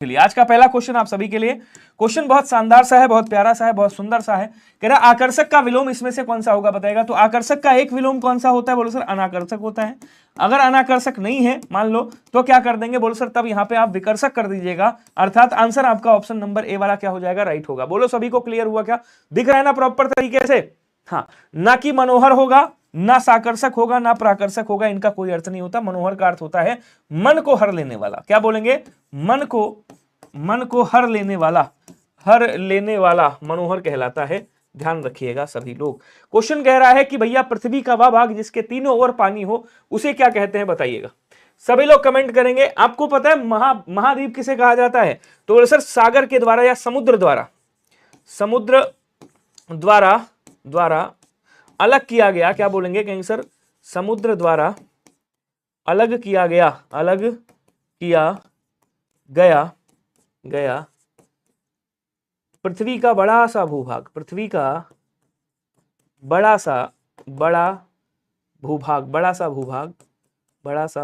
चलिए आज का पहला क्वेश्चन आप सभी के लिए। क्वेश्चन बहुत शानदार सा है, बहुत प्यारा सा है, बहुत सुंदर सा है। कह रहा आकर्षक का विलोम इसमें से कौन सा होगा बताएगा। तो आकर्षक का एक विलोम कौन सा होता है, बोलो सर अनाकर्षक होता है। अगर अनाकर्षक नहीं है मान लो तो क्या कर देंगे, बोलो सर तब यहाँ पे आप विकर्षक कर दीजिएगा, अर्थात आंसर आपका ऑप्शन नंबर ए वाला क्या हो जाएगा, राइट होगा। बोलो सभी को क्लियर हुआ क्या, दिख रहा है ना प्रॉपर तरीके से। हाँ, ना कि मनोहर होगा, ना साकर्षक होगा, ना प्राकर्षक होगा, इनका कोई अर्थ नहीं होता। मनोहर का अर्थ होता है मन को हर लेने वाला। क्या बोलेंगे, मन को हर लेने वाला मनोहर कहलाता है। ध्यान रखिएगा सभी लोग। क्वेश्चन कह रहा है कि भैया पृथ्वी का वह भाग जिसके तीनों ओर पानी हो उसे क्या कहते हैं बताइएगा। सभी लोग कमेंट करेंगे। आपको पता है महाद्वीप किसे कहा जाता है, तो बोले सर सागर के द्वारा या समुद्र द्वारा अलग किया गया। क्या बोलेंगे, कहेंगे सर समुद्र द्वारा अलग किया गया पृथ्वी का बड़ा सा भूभाग, बड़ा सा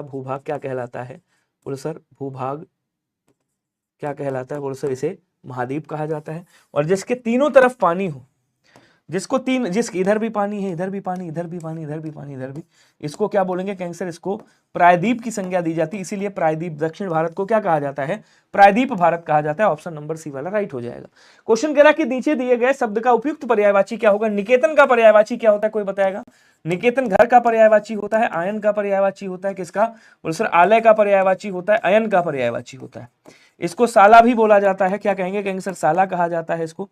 भूभाग क्या कहलाता है, बोलो सर भूभाग क्या कहलाता है, बोलो सर इसे महाद्वीप कहा जाता है। और जिसके तीनों तरफ पानी हो, जिसके इधर भी पानी है, इधर भी पानी, इधर भी पानी, इधर भी पानी, इधर भी, इसको क्या बोलेंगे कैंसर, इसको प्रायद्वीप की संज्ञा दी जाती है। इसीलिए प्रायद्वीप दक्षिण भारत को क्या कहा जाता है, प्रायद्वीप भारत कहा जाता है। ऑप्शन नंबर सी वाला राइट हो जाएगा। क्वेश्चन कह रहा है कि नीचे दिए गए शब्द का उपयुक्त पर्यायवाची क्या होगा। निकेतन का पर्यायवाची क्या होता है, कोई बताएगा। निकेतन घर का पर्यायवाची होता है, आयन का पर्यायवाची होता है, किसका, बोलो सर आलय का पर्यायवाची होता है, अयन का पर्यायवाची होता है। इसको साला भी बोला जाता है। क्या कहेंगे सर साला कहा जाता है इसको।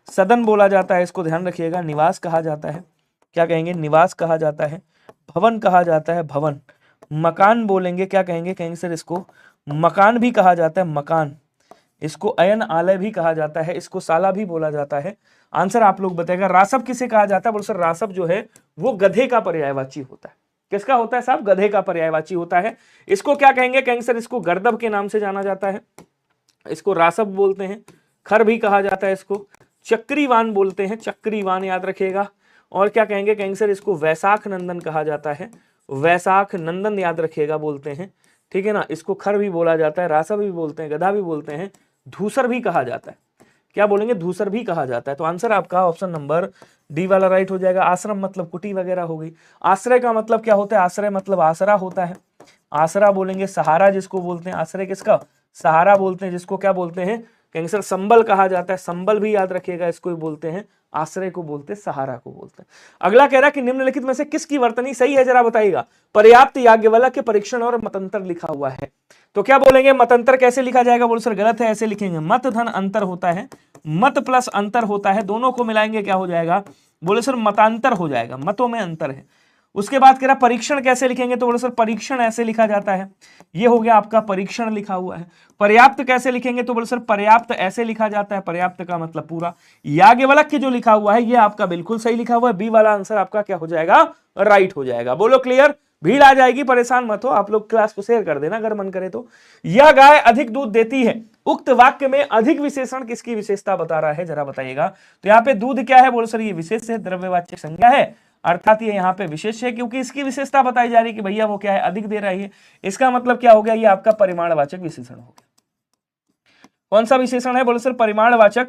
सदन बोला जाता है इसको, ध्यान रखिएगा। निवास कहा जाता है, क्या कहेंगे, निवास कहा जाता है। भवन कहा जाता है, भवन। मकान बोलेंगे, क्या कहेंगे सर इसको मकान भी कहा जाता है, मकान। इसको अयन आलय भी कहा जाता है, इसको साला भी बोला जाता है। आंसर आप लोग बताएगा। रासव किसे कहा जाता है, बोलो सर रासव जो है वो गधे का पर्यायवाची होता है। किसका होता है साहब, गधे का पर्यायवाची होता है। इसको क्या कहेंगे सर इसको गर्दभ के नाम से जाना जाता है, इसको रासव बोलते हैं। खर भी कहा जाता है इसको, चक्रीवान बोलते हैं, चक्रीवान याद रखिएगा। और क्या कहेंगे सर इसको वैशाख नंदन कहा जाता है, वैशाख नंदन याद रखिएगा बोलते हैं, ठीक है ना। इसको खर भी बोला जाता है, रासव भी बोलते हैं, गधा भी बोलते हैं, धूसर भी कहा जाता है। क्या बोलेंगे, धूसर भी कहा जाता है। तो आंसर आपका ऑप्शन नंबर डी वाला राइट हो जाएगा। आश्रम मतलब कुटी वगैरह हो गई। आश्रय का मतलब क्या होता है, आश्रय मतलब आसरा होता है। आसरा बोलेंगे सहारा जिसको बोलते हैं, आश्रय किसका, सहारा बोलते हैं। जिसको क्या बोलते हैं, कहेंगे सर संबल कहा जाता है, संबल भी याद रखिएगा, इसको भी बोलते हैं। आश्रय को बोलते हैं, सहारा को बोलते हैं। अगला कह रहा है कि निम्नलिखित में से किसकी वर्तनी सही है जरा बताइएगा। पर्याप्त, याज्ञवल्क्य के परीक्षण और मतंतर लिखा हुआ है। तो क्या बोलेंगे, मतंतर कैसे लिखा जाएगा, बोलो सर गलत है, ऐसे लिखेंगे। मत धन अंतर होता है, मत प्लस अंतर होता है, दोनों को मिलाएंगे क्या हो जाएगा, बोले सर मतांतर हो जाएगा, मतों में अंतर है। उसके बाद कह रहा परीक्षण कैसे लिखेंगे, तो बोलो सर परीक्षण ऐसे लिखा जाता है, ये हो गया आपका परीक्षण लिखा हुआ है। पर्याप्त कैसे लिखेंगे, तो बोलो सर पर्याप्त ऐसे लिखा जाता है, पर्याप्त का मतलब पूरा। याज्ञवल्क्य जो लिखा हुआ है ये आपका बिल्कुल सही लिखा हुआ है, बी वाला आंसर आपका क्या हो जाएगा, राइट हो जाएगा। बोलो क्लियर, भीड़ आ जाएगी, परेशान मत हो, आप लोग क्लास को शेयर कर देना अगर मन करे तो। यह गाय अधिक दूध देती है, उक्त वाक्य में अधिक विशेषण किसकी विशेषता बता रहा है जरा बताइएगा। तो यहाँ पे दूध क्या है, बोलो सर ये विशेष है, द्रव्यवाचक संज्ञा है, अर्थात ये यहाँ पे विशेष है क्योंकि इसकी विशेषता बताई जा रही है कि भैया वो क्या है, अधिक दे रही है। इसका मतलब क्या हो गया, ये आपका परिमाणवाचक विशेषण हो गया। कौन सा विशेषण है, बोलो सर परिमाणवाचक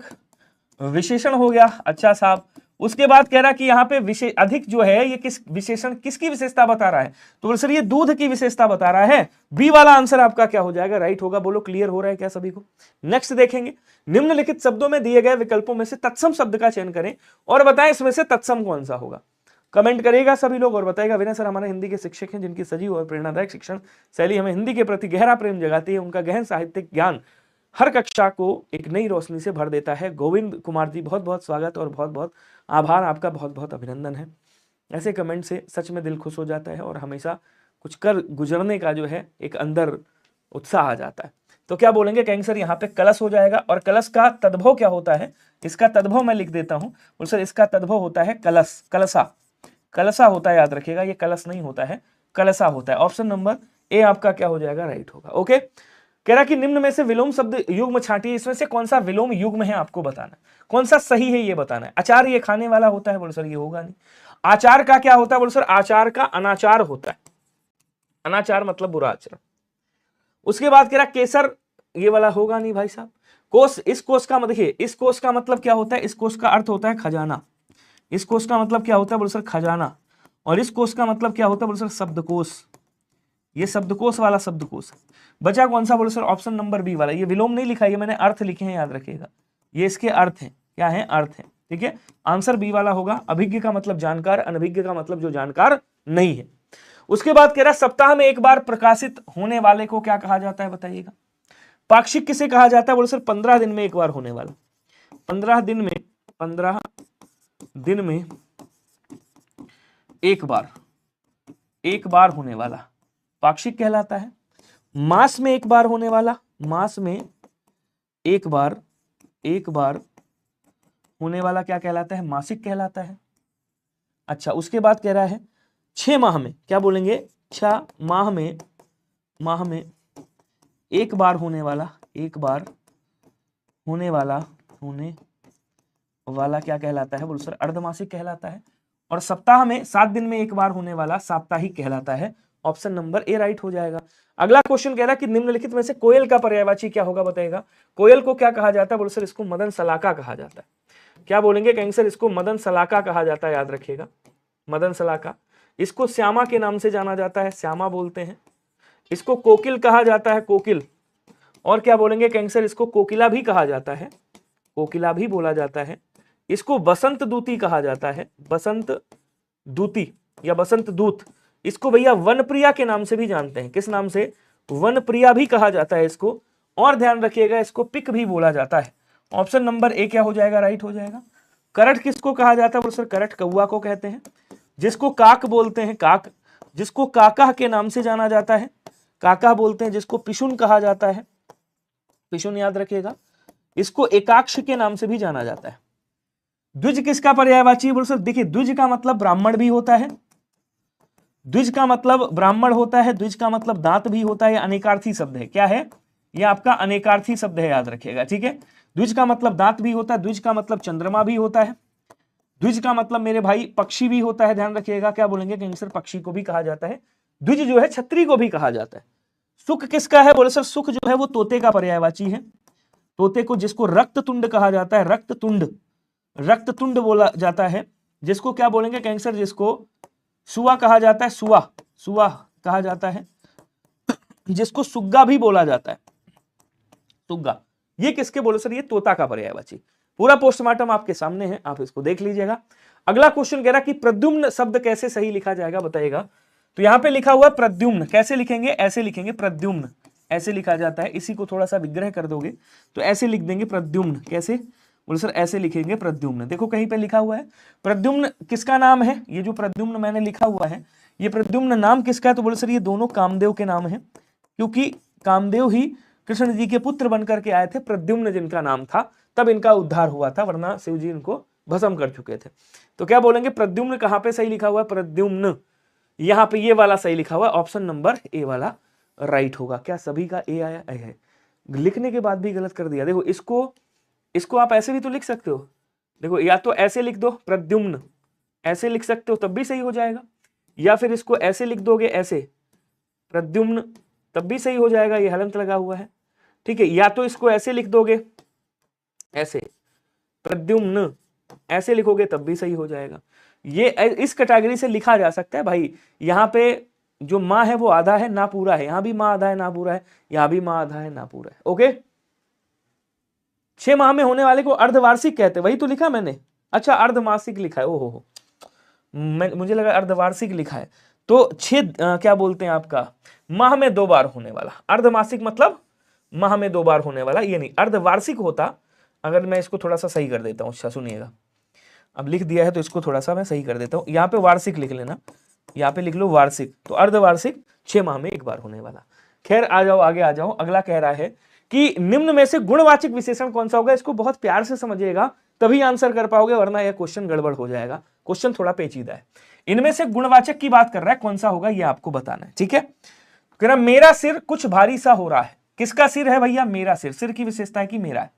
विशेषण हो गया। अच्छा साहब, उसके बाद कह रहा कि यहाँ पे अधिक जो है ये किस विशेषण किसकी विशेषता बता रहा है, तो बोलो सर ये दूध की विशेषता बता रहा है। बी वाला आंसर आपका क्या हो जाएगा, राइट होगा। बोलो क्लियर हो रहा है क्या सभी को। नेक्स्ट देखेंगे, निम्नलिखित शब्दों में दिए गए विकल्पों में से तत्सम शब्द का चयन करें और बताएं इसमें से तत्सम कौन सा होगा। कमेंट करेगा सभी लोग और बताएगा। विनय सर हमारे हिंदी के शिक्षक हैं जिनकी सजीव और प्रेरणादायक शिक्षण शैली हमें हिंदी के प्रति गहरा प्रेम जगाती है। उनका गहन साहित्यिक ज्ञान हर कक्षा को एक नई रोशनी से भर देता है। गोविंद कुमार जी बहुत बहुत स्वागत और बहुत बहुत आभार, आपका बहुत बहुत अभिनंदन है। ऐसे कमेंट से सच में दिल खुश हो जाता है और हमेशा कुछ कर गुजरने का जो है एक अंदर उत्साह आ जाता है। तो क्या बोलेंगे, कहेंगे सर यहाँ पे कलश हो जाएगा। और कलश का तद्भव क्या होता है, इसका तद्भव मैं लिख देता हूँ। बोल सर इसका तद्भव होता है कलश, कलसा, कलसा होता है, याद रखिएगा ये कलश नहीं होता है, कलसा होता है। ऑप्शन नंबर ए आपका क्या हो जाएगा, राइट होगा। ओके, कह रहा कि निम्न में से विलोम शब्द युग्म छांटिए, इसमें से कौन सा विलोम युग्म है आपको बताना, कौन सा सही है ये बताना है। अचार ये खाने वाला होता है, बोलो सर ये होगा नहीं। आचार का क्या होता है, बोलो सर आचार का अनाचार होता है, अनाचार मतलब बुरा आचरण। उसके बाद कह रहा केसर ये वाला होगा नहीं भाई साहब। कोष, इस कोष का देखिए, इस कोष का मतलब क्या होता है, इस कोष का अर्थ होता है खजाना। इस कोष का मतलब क्या होता है बोलो सर, खजाना। और इस कोष का मतलब क्या होता है बोलो सर, शब्दकोश। ये शब्दकोश वाला शब्दकोश। बचा कौन सा बोलो सर, ऑप्शन नंबर बी वाला। ये विलोम नहीं लिखा है, ये मैंने अर्थ लिखे हैं, याद रखिएगा। ये इसके अर्थ हैं, क्या है, अर्थ है। ठीक है, आंसर बी वाला होगा। अभिज्ञ का मतलब जानकार, अनभिज्ञ का मतलब जो जानकार नहीं है। उसके बाद कह रहा है सप्ताह में एक बार प्रकाशित होने वाले को क्या कहा जाता है, बताइएगा। पाक्षिक किसे कहा जाता है बोलो सर, 15 दिन में एक बार होने वाला। 15 दिन में, 15 दिन में एक बार होने वाला पाक्षिक कहलाता है। मास में एक बार होने वाला, मास में एक बार होने वाला क्या कहलाता है, मासिक कहलाता है। अच्छा, उसके बाद कह रहा है 6 माह में, क्या बोलेंगे, 6 माह में एक बार होने वाला, होने वाला क्या कहलाता है बोलो सर, अर्धमासिक कहलाता है। और सप्ताह में 7 दिन में एक बार होने वाला साप्ताहिक कहलाता है। ऑप्शन नंबर ए राइट हो जाएगा। अगला क्वेश्चन कह रहा है कि निम्नलिखित में से कोयल का पर्यायवाची क्या होगा, बताएगा। कोयल को क्या कहा जाता है बोलो सर, इसको मदन सलाका कहा जाता है। क्या बोलेंगे, कहेंगे सर इसको मदन सलाका कहा जाता है, याद रखिएगा, मदन सलाका। इसको श्यामा के नाम से जाना जाता है, श्यामा बोलते हैं। इसको कोकिल कहा जाता है, कोकिल। और क्या बोलेंगे, कहेंगे सर इसको कोकिला भी कहा जाता है, कोकिला भी बोला जाता है। इसको बसंत दूती कहा जाता है, बसंत दूती या बसंत दूत। इसको भैया वनप्रिया के नाम से भी जानते हैं, किस नाम से, वनप्रिया भी कहा जाता है इसको। और ध्यान रखिएगा इसको पिक भी बोला जाता है। ऑप्शन नंबर ए क्या हो जाएगा, राइट हो जाएगा। करट किसको कहा जाता है बोलो सर, करट कौआ को कहते हैं। जिसको काक बोलते हैं, काक, जिसको काका के नाम से जाना जाता है, काका बोलते हैं। जिसको पिशुन कहा जाता है, पिशुन याद रखिएगा। इसको एकाक्ष के नाम से भी जाना जाता है। द्विज किसका पर्यायवाची है बोलो सर, देखिए द्विज का मतलब ब्राह्मण भी होता है, द्विज का मतलब ब्राह्मण होता है, द्विज का मतलब दांत भी होता है। अनेकार्थी शब्द है, क्या है, यह आपका अनेकार्थी शब्द है, याद रखिएगा। ठीक है, द्विज का मतलब दांत भी होता है, द्विज का मतलब चंद्रमा भी होता है, द्विज का मतलब मेरे भाई पक्षी भी होता है, ध्यान रखिएगा। क्या बोलेंगे, कहेंगे सर पक्षी को भी कहा जाता है। द्विज जो है छतरी को भी कहा जाता है। सुख किसका है बोले सर, सुख जो है वो तोते का पर्यायवाची है। तोते को, जिसको रक्ततुंड कहा जाता है, रक्ततुंड बोला जाता है। जिसको क्या बोलेंगे, कहेंगे सर जिसको सुआ कहा जाता है, सुआ कहा जाता है। जिसको सुग्गा भी बोला जाता है, सुग्गा। ये किसके बोले सर, ये तोता का पर्यायवाची। पूरा पोस्टमार्टम आपके सामने है, आप इसको देख लीजिएगा। अगला क्वेश्चन कह रहा कि प्रद्युम्न शब्द कैसे सही लिखा जाएगा, बताइएगा। तो यहां पे लिखा हुआ है प्रद्युम्न, कैसे लिखेंगे, ऐसे लिखेंगे, प्रद्युम्न ऐसे लिखा जाता है। इसी को थोड़ा सा विग्रह कर दोगे तो ऐसे लिख देंगे प्रद्युम्न। कैसे बोले सर, ऐसे लिखेंगे प्रद्युम्न। देखो कहीं पे लिखा हुआ है प्रद्युम्न किसका नाम है, ये जो प्रद्युम्न मैंने लिखा हुआ है, ये प्रद्युम्न नाम किसका है, तो बोले सर ये दोनों कामदेव के नाम है। क्योंकि कामदेव ही कृष्ण जी के पुत्र बनकर के आए थे, प्रद्युम्न जिनका नाम था, तब इनका उद्धार हुआ था, वरना शिव जी इनको भस्म कर चुके थे। तो क्या बोलेंगे, प्रद्युम्न कहां पे सही लिखा हुआ है, प्रद्युम्न, यहां पे ये वाला सही लिखा हुआ है। ऑप्शन नंबर ए वाला राइट होगा। क्या सभी का ए आया है, लिखने के बाद भी गलत कर दिया। देखो इसको आप ऐसे भी तो लिख सकते हो, देखो या तो ऐसे लिख दो प्रद्युम्न, ऐसे लिख सकते हो तब भी सही हो जाएगा, या फिर इसको ऐसे लिख दोगे, ऐसे प्रद्युम्न, तब भी सही हो जाएगा, ये हलंत लगा हुआ है। ठीक है, या तो इसको ऐसे लिख दोगे, ऐसे प्रद्युम्न, ऐसे लिखोगे तब भी सही हो जाएगा। ये इस कैटेगरी से लिखा जा सकता है भाई। यहाँ पे जो माँ है वो आधा है ना पूरा है, यहां भी माँ आधा है ना पूरा है, यहां भी माँ आधा है ना पूरा है। ओके, 6 माह में होने वाले को अर्धवार्षिक कहते हैं, वही तो लिखा मैंने। अच्छा, अर्धमासिक लिखा है, ओहो, मुझे लगा अर्धवार्षिक लिखा है। तो 6 क्या बोलते हैं आपका, माह में 2 बार होने वाला। अर्धमासिक मतलब माह में 2 बार होने वाला, ये नहीं। अर्धवार्षिक होता, अगर मैं इसको थोड़ा सा सही कर देता हूँ, अच्छा सुनिएगा, अब लिख दिया है तो इसको थोड़ा सा मैं सही कर देता हूँ। यहाँ पे वार्षिक लिख लेना, यहाँ पे लिख लो वार्षिक, तो अर्धवार्षिक 6 माह में एक बार होने वाला। खैर आ जाओ, आगे आ जाओ। अगला कह रहा है कि निम्न में से गुणवाचक विशेषण कौन सा होगा। इसको बहुत प्यार से समझिएगा तभी आंसर कर पाओगे, वरना यह क्वेश्चन गड़बड़ हो जाएगा। क्वेश्चन थोड़ा पेचीदा है। इनमें से गुणवाचक की बात कर रहा है, कौन सा होगा ये आपको बताना है। ठीक है, कह रहा मेरा सिर कुछ भारी सा हो रहा है। किसका सिर है भैया, मेरा सिर। सिर की विशेषता है कि मेरा है।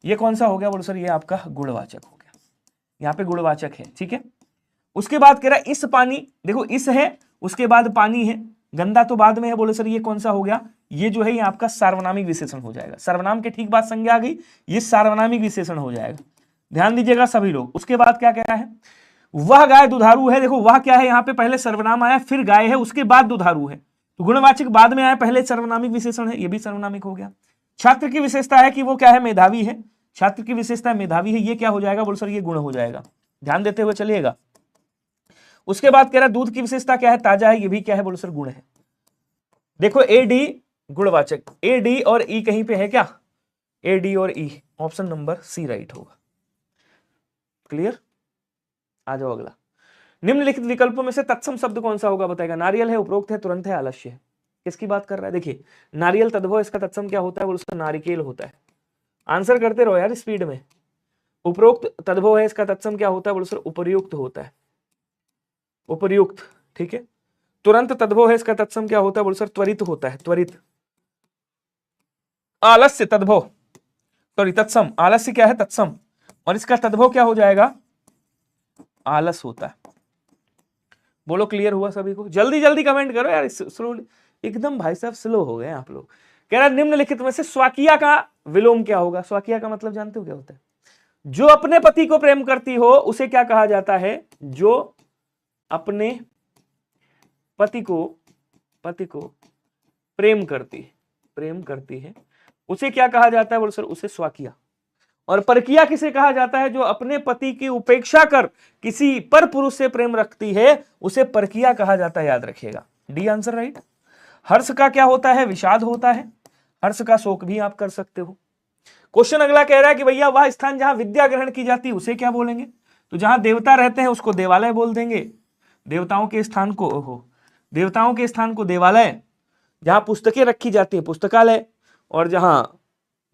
ये कौन सा हो गया बोलो सर, ये आपका गुणवाचक हो गया, यहाँ पे गुणवाचक है। ठीक है, उसके बाद कह रहा है इस पानी, देखो इस है, उसके बाद पानी है, गंदा तो बाद में है, बोले सर ये कौन सा हो गया, ये जो है ये आपका सार्वनामिक विशेषण हो जाएगा। सर्वनाम के ठीक बाद संज्ञा आ गई, ये सार्वनामिक विशेषण हो जाएगा। ध्यान दीजिएगा सभी लोग। उसके बाद क्या कह रहा है, वह गाय दुधारू है। देखो वह क्या है, यहाँ पे पहले सर्वनाम आया फिर गाय है उसके बाद दुधारू है, तो गुणवाचक बाद में आया, पहले सर्वनामिक विशेषण है, ये भी सर्वनामिक हो गया। छात्र की विशेषता है कि वो क्या है, मेधावी है। छात्र की विशेषता मेधावी है, ये क्या हो जाएगा, बोल सर ये गुण हो जाएगा। ध्यान देते हुए चलिएगा। उसके बाद कह रहा है दूध की विशेषता क्या है, ताजा है, ये भी क्या है, बोल सर गुण है। देखो ए डी गुणवाचक, ए डी और ई कहीं पे है क्या, ए डी और ई, ऑप्शन नंबर सी राइट होगा। क्लियर, आ जाओ अगला। निम्नलिखित विकल्पों में से तत्सम शब्द कौन सा होगा, बताएगा। नारियल है, उपरोक्त है, तुरंत है, आलस्य है। किसकी बात कर रहा है, देखिए नारियल तद्भव, इसका तत्सम क्या होता है, बोल सर नारिकेल होता है। आंसर करते रहो यार स्पीड में। उपरोक्त तद्भव है, इसका तत्सम क्या होता है, बोल सर उपर्युक्त होता है, उपर्युक्त, ठीक है। तुरंत तद्भव है, इसका तत्सम क्या होता है, बोल सर त्वरित होता है, त्वरित। आलस्य तद्भव, सॉरी तत्सम, आलस्य क्या है, तत्सम, और इसका तद्भव क्या हो जाएगा, आलस होता है। बोलो क्लियर हुआ सभी को, जल्दी जल्दी कमेंट करो यार, स्लो एकदम भाई साहब स्लो हो गए आप लोग। कह रहा निम्नलिखित में से स्वाकिया का विलोम क्या होगा। स्वाकिया का मतलब जानते हो क्या होता है, जो अपने पति को प्रेम करती हो उसे क्या कहा जाता है, जो अपने पति को प्रेम करती है उसे क्या कहा जाता है, बोल सर उसे स्वाकिया। और परकिया किसे कहा जाता है, जो अपने पति की उपेक्षा कर किसी पर पुरुष से प्रेम रखती है उसे परकिया कहा जाता है, याद रखिएगा। D answer right. हर्ष का क्या होता है, विषाद होता है। हर्ष का शोक भी आप कर सकते हो। क्वेश्चन अगला कह रहा है कि भैया वह स्थान जहां विद्या ग्रहण की जाती है उसे क्या बोलेंगे, तो जहां देवता रहते हैं उसको देवालय बोल देंगे। देवताओं के स्थान को देवालय, जहां पुस्तकें रखी जाती है पुस्तकालय, और जहां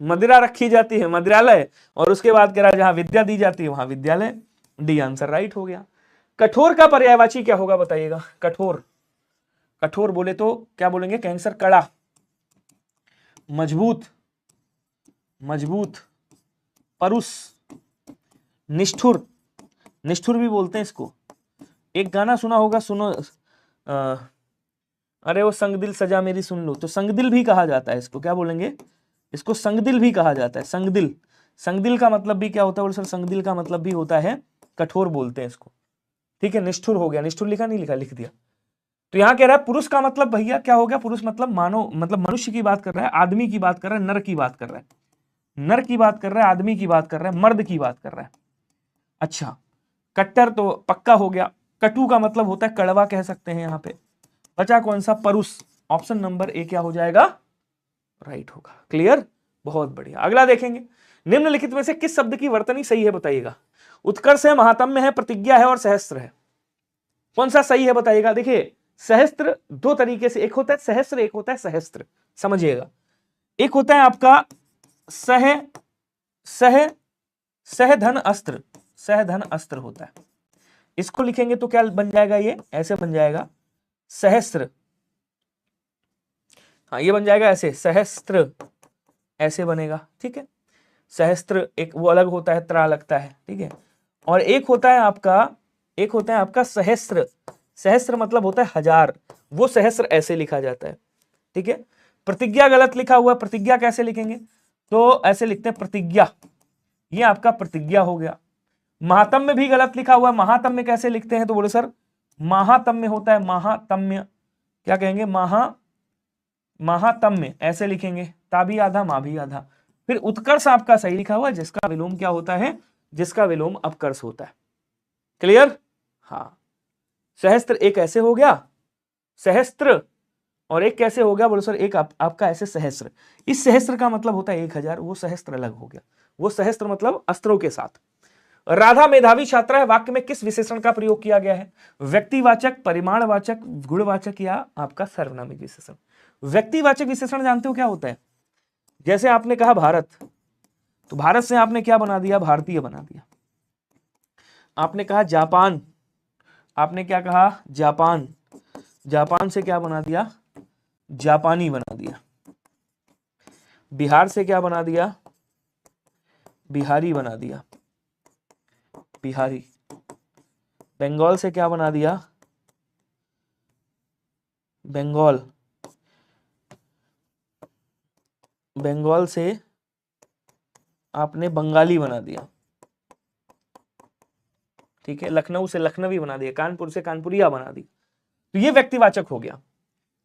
मदिरा रखी जाती है मदिरालय, और उसके बाद कह रहा है जहां विद्या दी जाती है वहां विद्यालय। डी आंसर राइट हो गया। कठोर का पर्यायवाची क्या होगा, बताइएगा। कठोर बोले तो क्या बोलेंगे, कैंसर, कड़ा, मजबूत, परुष, निष्ठुर भी बोलते हैं इसको। एक गाना सुना होगा, सुनो, अरे वो संगदिल सजा मेरी सुन लो, तो संगदिल भी कहा जाता है इसको, क्या बोलेंगे, इसको संगदिल भी कहा जाता है। संगदिल का मतलब भी क्या होता है, सर संगदिल का मतलब भी होता है कठोर बोलते हैं इसको, ठीक है। निष्ठुर हो गया, निष्ठुर लिखा नहीं लिखा, लिख दिया। तो यहां कह रहा है पुरुष का मतलब भैया क्या हो गया, पुरुष मतलब मानव, मतलब मनुष्य की बात कर रहा है, आदमी की बात कर रहा है, नर की बात कर रहा है, आदमी की बात कर रहा है, मर्द की बात कर रहा है। अच्छा, कट्टर तो पक्का हो गया। कटु का मतलब होता है कड़वा, कह सकते हैं यहाँ पे। बचा कौन सा, परुष, ऑप्शन नंबर ए क्या हो जाएगा, राइट होगा। क्लियर, बहुत बढ़िया। अगला देखेंगे, निम्नलिखित में से किस शब्द की वर्तनी सही है, बताइएगा। उत्कर्ष है, महात्म्य है, प्रतिज्ञा है और सहस्त्र है, कौन सा सही है बताइएगा। देखिए सहस्त्र दो तरीके से, एक होता है सहस्त्र, एक होता है सहस्त्र, समझिएगा। एक होता है आपका सहधन अस्त्र होता है, इसको लिखेंगे तो क्या बन जाएगा, ये ऐसे बन जाएगा सहस्त्र, हाँ ये बन जाएगा ऐसे, सहस्त्र ऐसे बनेगा, ठीक है। सहस्त्र एक वो अलग होता है, त्रा लगता है, ठीक है। और एक होता है आपका सहस्त्र मतलब होता है हजार, वो सहस्त्र ऐसे लिखा जाता है, ठीक है। प्रतिज्ञा गलत लिखा हुआ, प्रतिज्ञा कैसे लिखेंगे, तो ऐसे लिखते हैं प्रतिज्ञा, ये आपका प्रतिज्ञा हो गया। महात्म्य भी गलत लिखा हुआ, महात्म्य कैसे लिखते हैं, तो बोले सर महात्म्य होता है, महात्म्य क्या कहेंगे, महात्म्य ऐसे लिखेंगे, ता भी आधा मां भी आधा। फिर उत्कर्ष आपका सही लिखा हुआ, जिसका विलोम क्या होता है, जिसका विलोम अपकर्ष होता है। क्लियर, हाँ। सहस्त्र एक ऐसे हो गया सहस्त्र, और एक कैसे हो गया, बोलो सर एक आपका ऐसे सहस्त्र। इस सहस्त्र का मतलब होता है 1000, वो सहस्त्र अलग हो गया, वो सहस्त्र मतलब अस्त्रों के साथ। राधा मेधावी छात्रा है, वाक्य में किस विशेषण का प्रयोग किया गया है, व्यक्तिवाचक, परिमाणवाचक, गुणवाचक या आपका सर्वनामिक विशेषण। व्यक्तिवाचक विशेषण जानते हो क्या होता है, जैसे आपने कहा भारत, तो भारत से आपने क्या बना दिया, भारतीय बना दिया। आपने कहा जापान, आपने क्या कहा जापान, जापान से क्या बना दिया, जापानी बना दिया। बिहार से क्या बना दिया, बिहारी बना दिया, बिहारी। बंगाल से क्या बना दिया, बंगाल। बंगाल से आपने बंगाली बना दिया, ठीक है, लखनऊ से लखनवी बना दिया, कानपुर से कानपुरिया बना दी, तो ये व्यक्तिवाचक हो गया।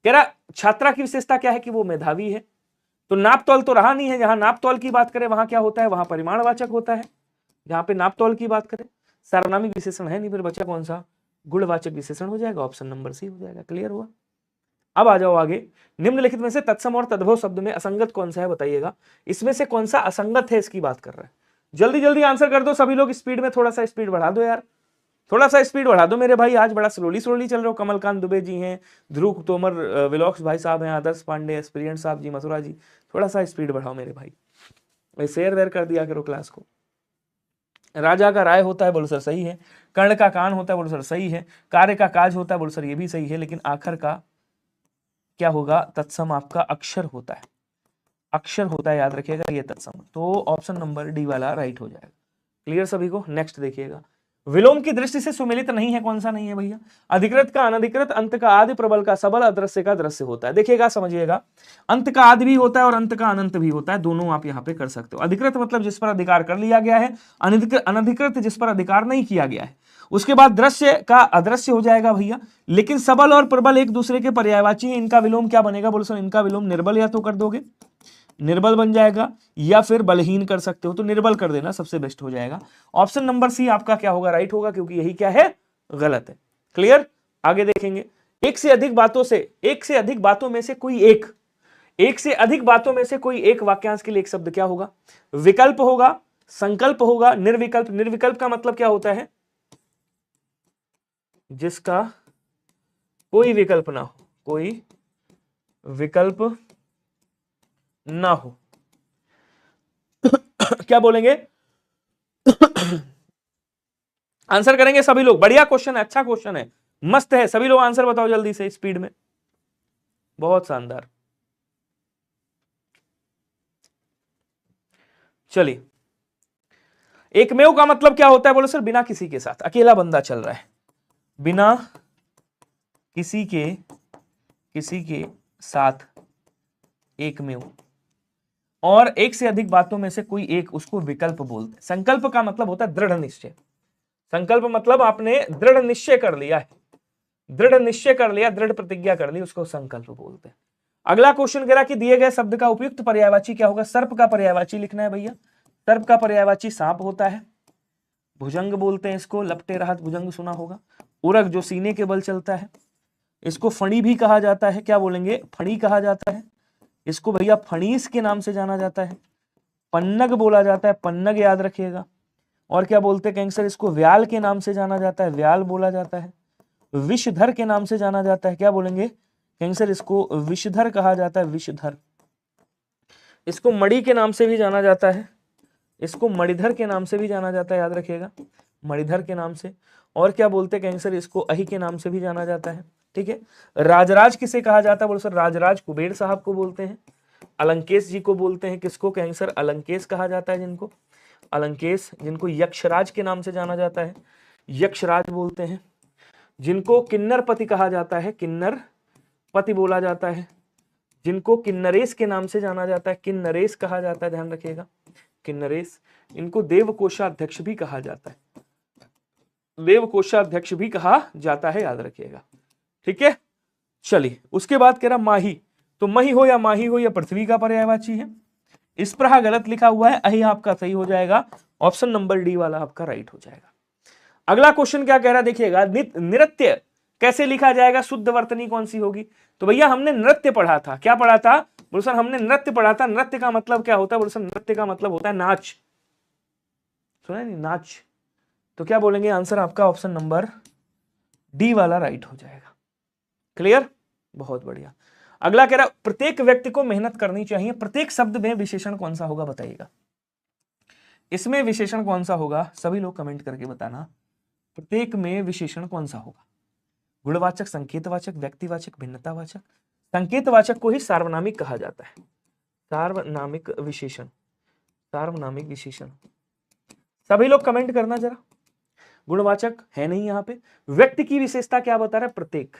कह रहा छात्रा की विशेषता क्या है कि वो मेधावी है, तो नाप तौल तो रहा नहीं है, जहां नाप तौल की बात करें वहां क्या होता है, वहां परिमाणवाचक होता है, जहां पे नाप तौल की बात करें। सार्वनामिक विशेषण है नहीं, फिर बचा कौन सा, गुणवाचक विशेषण हो जाएगा, ऑप्शन नंबर सी हो जाएगा। क्लियर हुआ। अब आ जाओ आगे, निम्नलिखित में से तत्सम और तद्भव शब्द में असंगत कौन सा है बताइएगा, इसमें से कौन सा असंगत है इसकी बात कर रहे हैं। जल्दी जल्दी आंसर कर दो सभी लोग, स्पीड में थोड़ा सा स्पीड बढ़ा दो यार, थोड़ा सा स्पीड बढ़ा दो मेरे भाई, आज बड़ा स्लोली चल रहे हो। कमलकांत दुबे जी हैं, ध्रुव तोमर विलॉक्स भाई साहब हैं, आदर्श पांडे, एक्सपीरियंस साहब जी, मथुरा जी, थोड़ा सा स्पीड बढ़ाओ मेरे भाई, शेयर वेयर कर दिया करो क्लास को। राजा का राय होता है, बोलो सर सही है। कर्ण का कान होता है, बोलो सर सही है। कार्य का काज होता है, बोलो सर ये भी सही है, लेकिन आखिर का क्या होगा, तत्सम आपका अक्षर होता है, अक्षर होता है, याद रखिएगा ये तत्सम, तो ऑप्शन नंबर डी वाला राइट हो जाएगा। क्लियर सभी को। नेक्स्ट देखिएगा, विलोम की दृष्टि से सुमेलित नहीं है, कौन सा नहीं है भैया, अधिकृत का अनधिकृत, अंत का आदि, प्रबल का सबल, अदृश्य का दृश्य होता है। देखिएगा समझिएगा, अंत का आदि भी होता है और अंत का अनंत भी होता है, दोनों आप यहां पे कर सकते हो। अधिकृत मतलब जिस पर अधिकार कर लिया गया है, अनधिकृत जिस पर अधिकार नहीं किया गया है। उसके बाद दृश्य का अदृश्य हो जाएगा भैया, लेकिन सबल और प्रबल एक दूसरे के पर्यायवाची हैं, इनका विलोम क्या बनेगा, बोलो सर इनका विलोम निर्बल, या तो कर दोगे निर्बल बन जाएगा, या फिर बलहीन कर सकते हो, तो निर्बल कर देना सबसे बेस्ट हो जाएगा। ऑप्शन नंबर सी आपका क्या होगा, राइट होगा, क्योंकि यही क्या है, गलत है। क्लियर। आगे देखेंगे, एक से अधिक बातों में से कोई एक से अधिक बातों में से कोई एक वाक्यांश के लिए एक शब्द क्या होगा, विकल्प होगा, संकल्प होगा, निर्विकल्प। निर्विकल्प का मतलब क्या होता है, जिसका कोई विकल्प ना हो, कोई विकल्प ना हो। क्या बोलेंगे, आंसर करेंगे सभी लोग। बढ़िया क्वेश्चन है, अच्छा क्वेश्चन है, मस्त है। सभी लोग आंसर बताओ जल्दी से, स्पीड में, बहुत शानदार। चलिए, एकमेव का मतलब क्या होता है, बोलो सर बिना किसी के साथ, अकेला बंदा चल रहा है, बिना किसी के साथ एकमेव, और एक से अधिक बातों में से कोई एक, उसको विकल्प बोलते हैं। संकल्प का मतलब होता है दृढ़ निश्चय, संकल्प मतलब आपने दृढ़ निश्चय कर लिया है, दृढ़ निश्चय कर लिया, दृढ़ प्रतिज्ञा कर ली, उसको संकल्प बोलते हैं। अगला क्वेश्चन कह रहा कि दिए गए शब्द का उपयुक्त पर्यायवाची क्या होगा, सर्प का पर्यायवाची लिखना है भैया। सर्प का पर्यायवाची सांप होता है, भुजंग बोलते हैं इसको, लपटे राहत भुजंग सुना होगा। उरग जो सीने के बल चलता है, इसको फणी भी कहा जाता है, क्या बोलेंगे, फणी कहा जाता है। इसको भैया फणीस के नाम से जाना जाता है, पन्नग बोला जाता है, पन्नग याद रखिएगा। और क्या बोलते हैं कैंसर, इसको व्याल के नाम से जाना जाता है, व्याल बोला जाता है। विषधर के नाम से जाना जाता है, क्या बोलेंगे कैंसर, इसको विषधर कहा जाता है, विषधर। इसको मणि के नाम से भी जाना जाता है, इसको मणिधर के नाम से भी जाना जाता है, याद रखिएगा, मणिधर के नाम से। और क्या बोलते हैं कैंसर, इसको अहि के नाम से भी जाना जाता है, ठीक है। राजराज किसे कहा जाता है, बोलो सर राजराज कुबेर साहब को बोलते हैं। अलंकेश जी को बोलते हैं, किसको कैंसर, अलंकेश कहा जाता है जिनको, अलंकेश, जिनको यक्षराज के नाम से जाना जाता है, यक्षराज बोलते हैं। जिनको किन्नर पति कहा जाता है, किन्नर पति बोला जाता है। जिनको किन्नरेश के नाम से जाना जाता है, किन्नरेश कहा जाता है, ध्यान रखिएगा, किन्नरेश। इनको देवकोषाध्यक्ष भी कहा जाता है, देवकोषाध्यक्ष भी कहा जाता है, याद रखिएगा, ठीक है। चलिए, उसके बाद कह रहा माही, तो मही हो या माही हो, या पृथ्वी का पर्यायवाची है। इस पर गलत लिखा हुआ है, अही आपका सही हो जाएगा, ऑप्शन नंबर डी वाला आपका राइट हो जाएगा। अगला क्वेश्चन क्या कह रहा है देखिएगा, नृत्य कैसे लिखा जाएगा, शुद्ध वर्तनी कौन सी होगी। तो भैया हमने नृत्य पढ़ा था, क्या पढ़ा था, बोलो सर हमने नृत्य पढ़ा था। नृत्य का मतलब क्या होता है, बोलो सर नृत्य का मतलब होता है नाच, सुना नहीं, नाच। तो क्या बोलेंगे, आंसर आपका ऑप्शन नंबर डी वाला राइट हो जाएगा। क्लियर, बहुत बढ़िया। अगला कह रहा प्रत्येक व्यक्ति को मेहनत करनी चाहिए, प्रत्येक शब्द में विशेषण कौन सा होगा बताइएगा, इसमें विशेषण कौन सा होगा, सभी लोग कमेंट करके बताना, प्रत्येक में विशेषण कौन सा होगा। गुणवाचक, संकेतवाचक, व्यक्तिवाचक, भिन्नतावाचक। संकेतवाचक को ही सार्वनामिक कहा जाता है, सार्वनामिक विशेषण, सार्वनामिक विशेषण। सभी लोग कमेंट करना जरा। गुणवाचक है नहीं यहां पे। व्यक्ति की विशेषता क्या बता रहा है, प्रत्येक।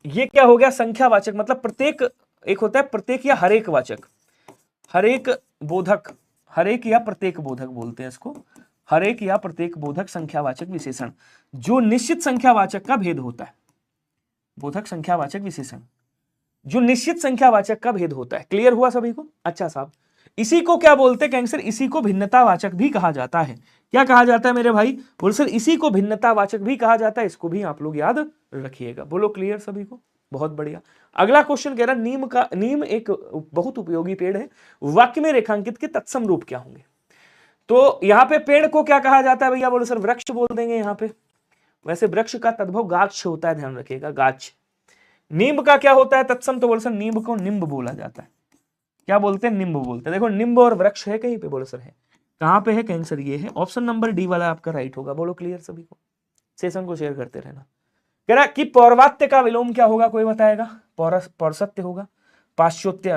ये क्या हो गया, संख्यावाचक, मतलब प्रत्येक, एक होता है प्रत्येक या हरेक वाचक, हरेक बोधक, हरेक या प्रत्येक बोधक बोलते हैं इसको, हरेक या प्रत्येक बोधक संख्यावाचक विशेषण जो निश्चित संख्यावाचक का भेद होता है। बोधक संख्यावाचक विशेषण जो निश्चित संख्यावाचक का भेद होता है। क्लियर हुआ सभी को? अच्छा साहब, इसी को क्या बोलते हैं कैंसर? इसी को भिन्नतावाचक भी कहा जाता है। क्या कहा जाता है मेरे भाई? बोल सर इसी को भिन्नतावाचक भी कहा जाता है। इसको भी आप लोग याद रखिएगा। बोलो क्लियर सभी को? बहुत बढ़िया। अगला क्वेश्चन कह रहा है नीम एक बहुत उपयोगी पेड़ है, वाक्य में रेखांकित के तत्सम रूप क्या होंगे? तो यहाँ पे पेड़ को क्या कहा जाता है भैया? बोलो सर वृक्ष बोल देंगे यहाँ पे। वैसे वृक्ष का तद्भव गाछ होता है, ध्यान रखिएगा, गाछ। नींब का क्या होता है तत्सम? तो बोलो सर नींब को निम्ब बोला जाता है। क्या बोलते हैं? निम्ब बोलते हैं। देखो निम्ब और वृक्ष है कहीं पे? बोलो सर है। कहां पे है कैंसर? ये है। ऑप्शन नंबर डी वाला आपका राइट होगा। बोलो क्लियर सभी को? सेशन को शेयर करते रहना। कह रहा कि पौर्वात्य का विलोम क्या होगा? कोई बताएगा? पौरसत्य होगा। पाश्चात्य